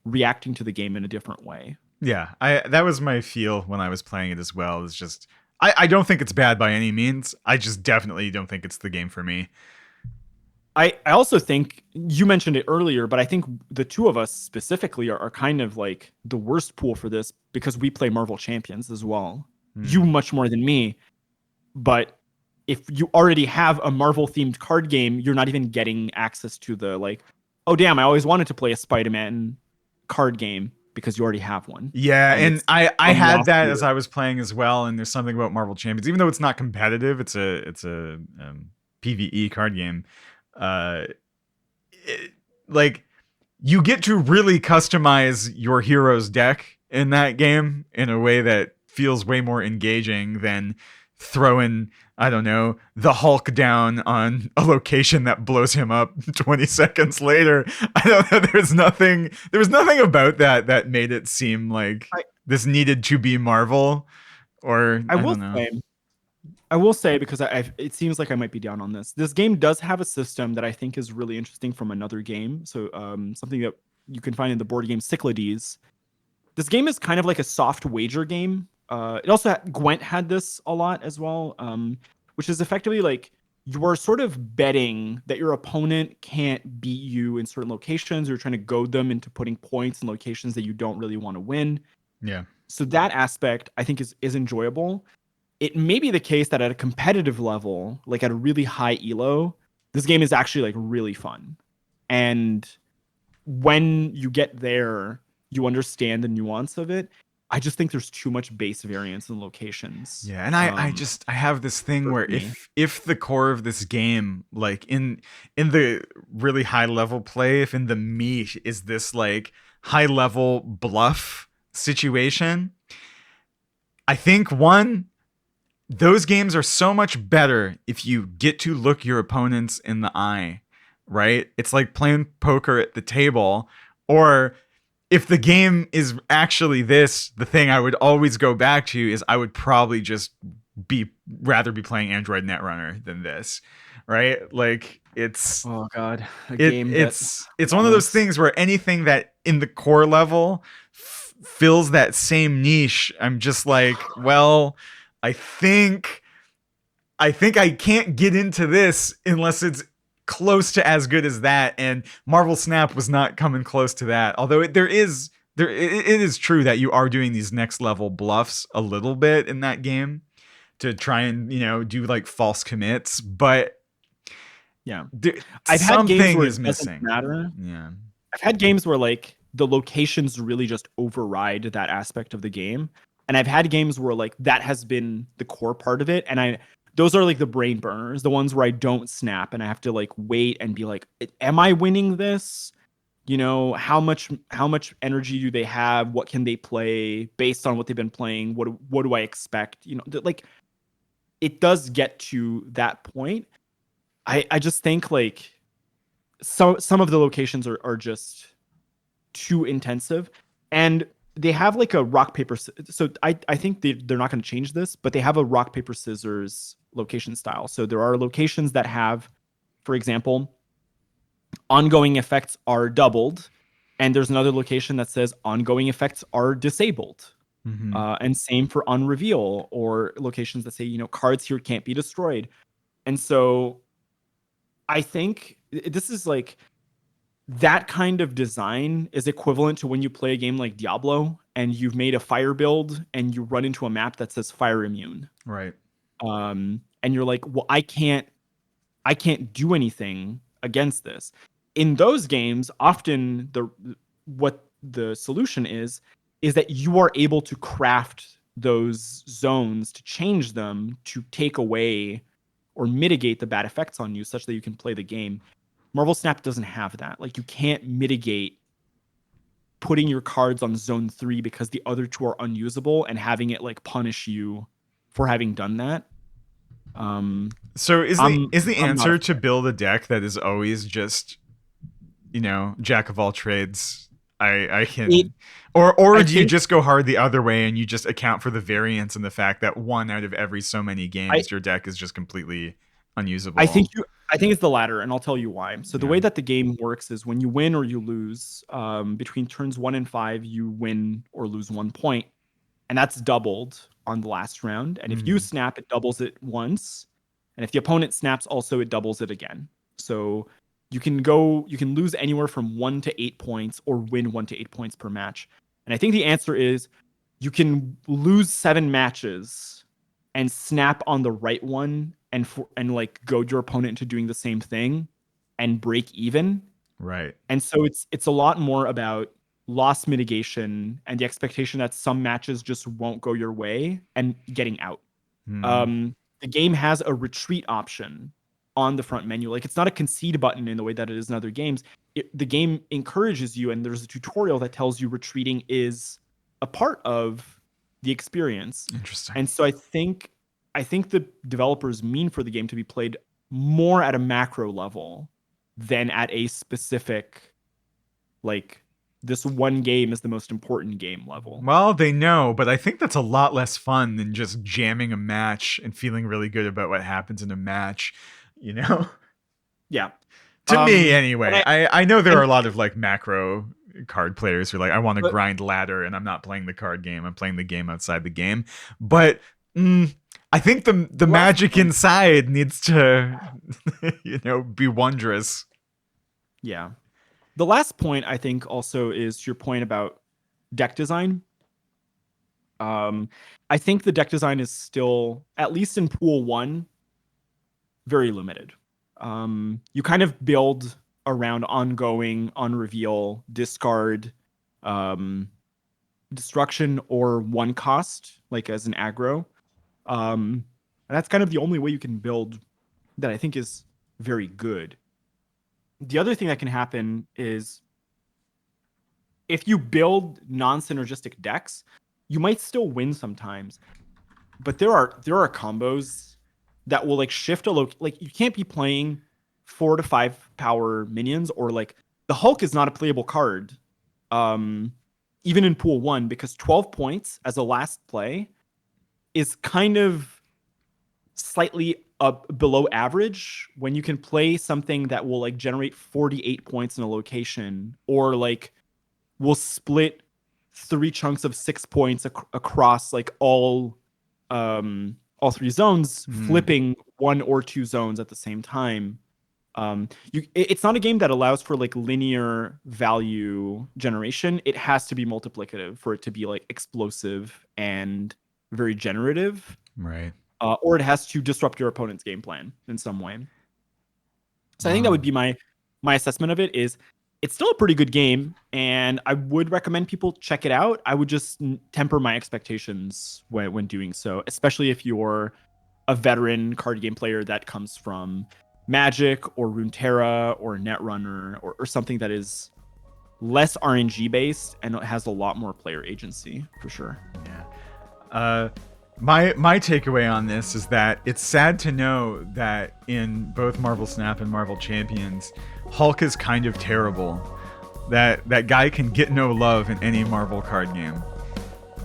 reacting to the game in a different way. Yeah, that was my feel when I was playing it as well. It's just I don't think it's bad by any means. I just definitely don't think it's the game for me. I also think you mentioned it earlier, but I think the two of us specifically are kind of like the worst pool for this because we play Marvel Champions as well. You much more than me. But if you already have a Marvel themed card game, you're not even getting access to the like, oh damn, I always wanted to play a Spider-Man card game because you already have one. Yeah, and I had that here. as I was playing as well. And there's something about Marvel Champions, even though it's not competitive, it's a PVE card game. Like you get to really customize your hero's deck in that game in a way that feels way more engaging than throwing, I don't know, the Hulk down on a location that blows him up 20 seconds later. I don't know. There was nothing about that made it seem like this needed to be Marvel, or I don't know. I will say, because it seems like I might be down on this. This game does have a system that I think is really interesting from another game. So something that you can find in the board game Cyclades. This game is kind of like a soft wager game. It also Gwent had this a lot as well, which is effectively like you are sort of betting that your opponent can't beat you in certain locations. You're trying to goad them into putting points in locations that you don't really want to win. Yeah. So that aspect I think is enjoyable. It may be the case that at a competitive level, like at a really high elo, this game is actually like really fun. And when you get there, you understand the nuance of it. I just think there's too much base variance in locations. Yeah, and I have this thing where me. if the core of this game, like in the really high level play, if in the meat is this like high level bluff situation, I think those games are so much better if you get to look your opponents in the eye, right? It's like playing poker at the table. Or if the game is actually this, the thing I would always go back to is I would probably just rather be playing Android Netrunner than this, right? Like it's Oh god, it's one of those things where anything that in the core level fills that same niche, I'm just like, well, I think I can't get into this unless it's close to as good as that. And Marvel Snap was not coming close to that. Although it is true that you are doing these next level bluffs a little bit in that game to try and, do like false commits. But yeah, I've had games where it doesn't matter. Yeah, I've had games where like the locations really just override that aspect of the game. And I've had games where like that has been the core part of it. And those are like the brain burners, the ones where I don't snap and I have to like wait and be like, am I winning this? how much energy do they have? What can they play based on what they've been playing? What do I expect? Like it does get to that point. I just think like some of the locations are just too intensive, and they have like a rock paper. So I think they're not going to change this, but they have a rock paper scissors location style. So there are locations that have, for example, ongoing effects are doubled, and there's another location that says ongoing effects are disabled. Mm-hmm. And same for unreveal, or locations that say cards here can't be destroyed. And so I think this is like that kind of design is equivalent to when you play a game like Diablo and you've made a fire build and you run into a map that says fire immune. Right. And you're like, well, I can't do anything against this. In those games, often what the solution is that you are able to craft those zones to change them to take away or mitigate the bad effects on you such that you can play the game. Marvel Snap doesn't have that. Like you can't mitigate putting your cards on zone 3 because the other two are unusable and having it like punish you for having done that. So is the I'm not a answer to build a deck that is always just, jack of all trades? I it, can, or I do you think just go hard the other way and you just account for the variance and the fact that one out of every so many I games your deck is just completely unusable? I think it's the latter, and I'll tell you why. So the Yeah. way that the game works is when you win or you lose, between turns 1 and 5, you win or lose 1 point, and that's doubled on the last round. And if you Mm. snap, it doubles it once, and if the opponent snaps, also it doubles it again. So you can lose anywhere from 1 to 8 points or win 1 to 8 points per match. And I think the answer is you can lose 7 matches and snap on the right one and like goad your opponent into doing the same thing and break even. Right. And so it's a lot more about loss mitigation and the expectation that some matches just won't go your way and getting out. Mm. The game has a retreat option on the front menu. Like it's not a concede button in the way that it is in other games. The game encourages you, and there's a tutorial that tells you retreating is a part of the experience. Interesting. And so I think the developers mean for the game to be played more at a macro level than at a specific, like, this one game is the most important game level. Well, they know, but I think that's a lot less fun than just jamming a match and feeling really good about what happens in a match, you know? Yeah. To me, And anyway. I know there and are a lot of like macro card players who are like, I want to but grind ladder and I'm not playing the card game. I'm playing the game outside the game. But I think the last magic point, inside needs to, be wondrous. yeah. The last point I think also is your point about deck design. I think the deck design is still, at least in pool 1, very limited. You kind of build around ongoing, unreveal, discard, um, destruction, or one cost, like as an aggro. And that's kind of the only way you can build that I think is very good. The other thing that can happen is if you build non-synergistic decks, you might still win sometimes. But there are combos that will like shift like you can't be playing 4 to 5 power minions, or like the Hulk is not a playable card. Even in pool 1, because 12 points as a last play is kind of slightly up below average when you can play something that will like generate 48 points in a location, or like will split 3 chunks of 6 points across like all 3 zones, flipping 1 or 2 zones at the same time. It's not a game that allows for like linear value generation. It has to be multiplicative for it to be like explosive and very generative. Right. Or it has to disrupt your opponent's game plan in some way. So I think that Wow. would be my assessment of it. Is it's still a pretty good game, and I would recommend people check it out. I would just temper my expectations when doing so, especially if you're a veteran card game player that comes from Magic or Runeterra or Netrunner, or something that is less RNG based, and it has a lot more player agency for sure. Yeah. My takeaway on this is that it's sad to know that in both Marvel Snap and Marvel Champions, Hulk is kind of terrible. That guy can get no love in any Marvel card game.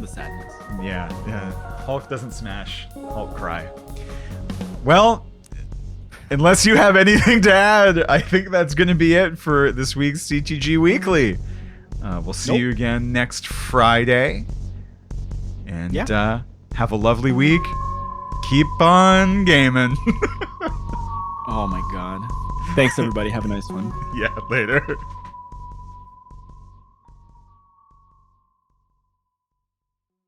The sadness. Yeah. Hulk doesn't smash. Hulk cry. Well, unless you have anything to add, I think that's going to be it for this week's CTG Weekly. We'll see you again next Friday. And have a lovely week. Keep on gaming. Oh my god. Thanks everybody. Have a nice one. Yeah, later.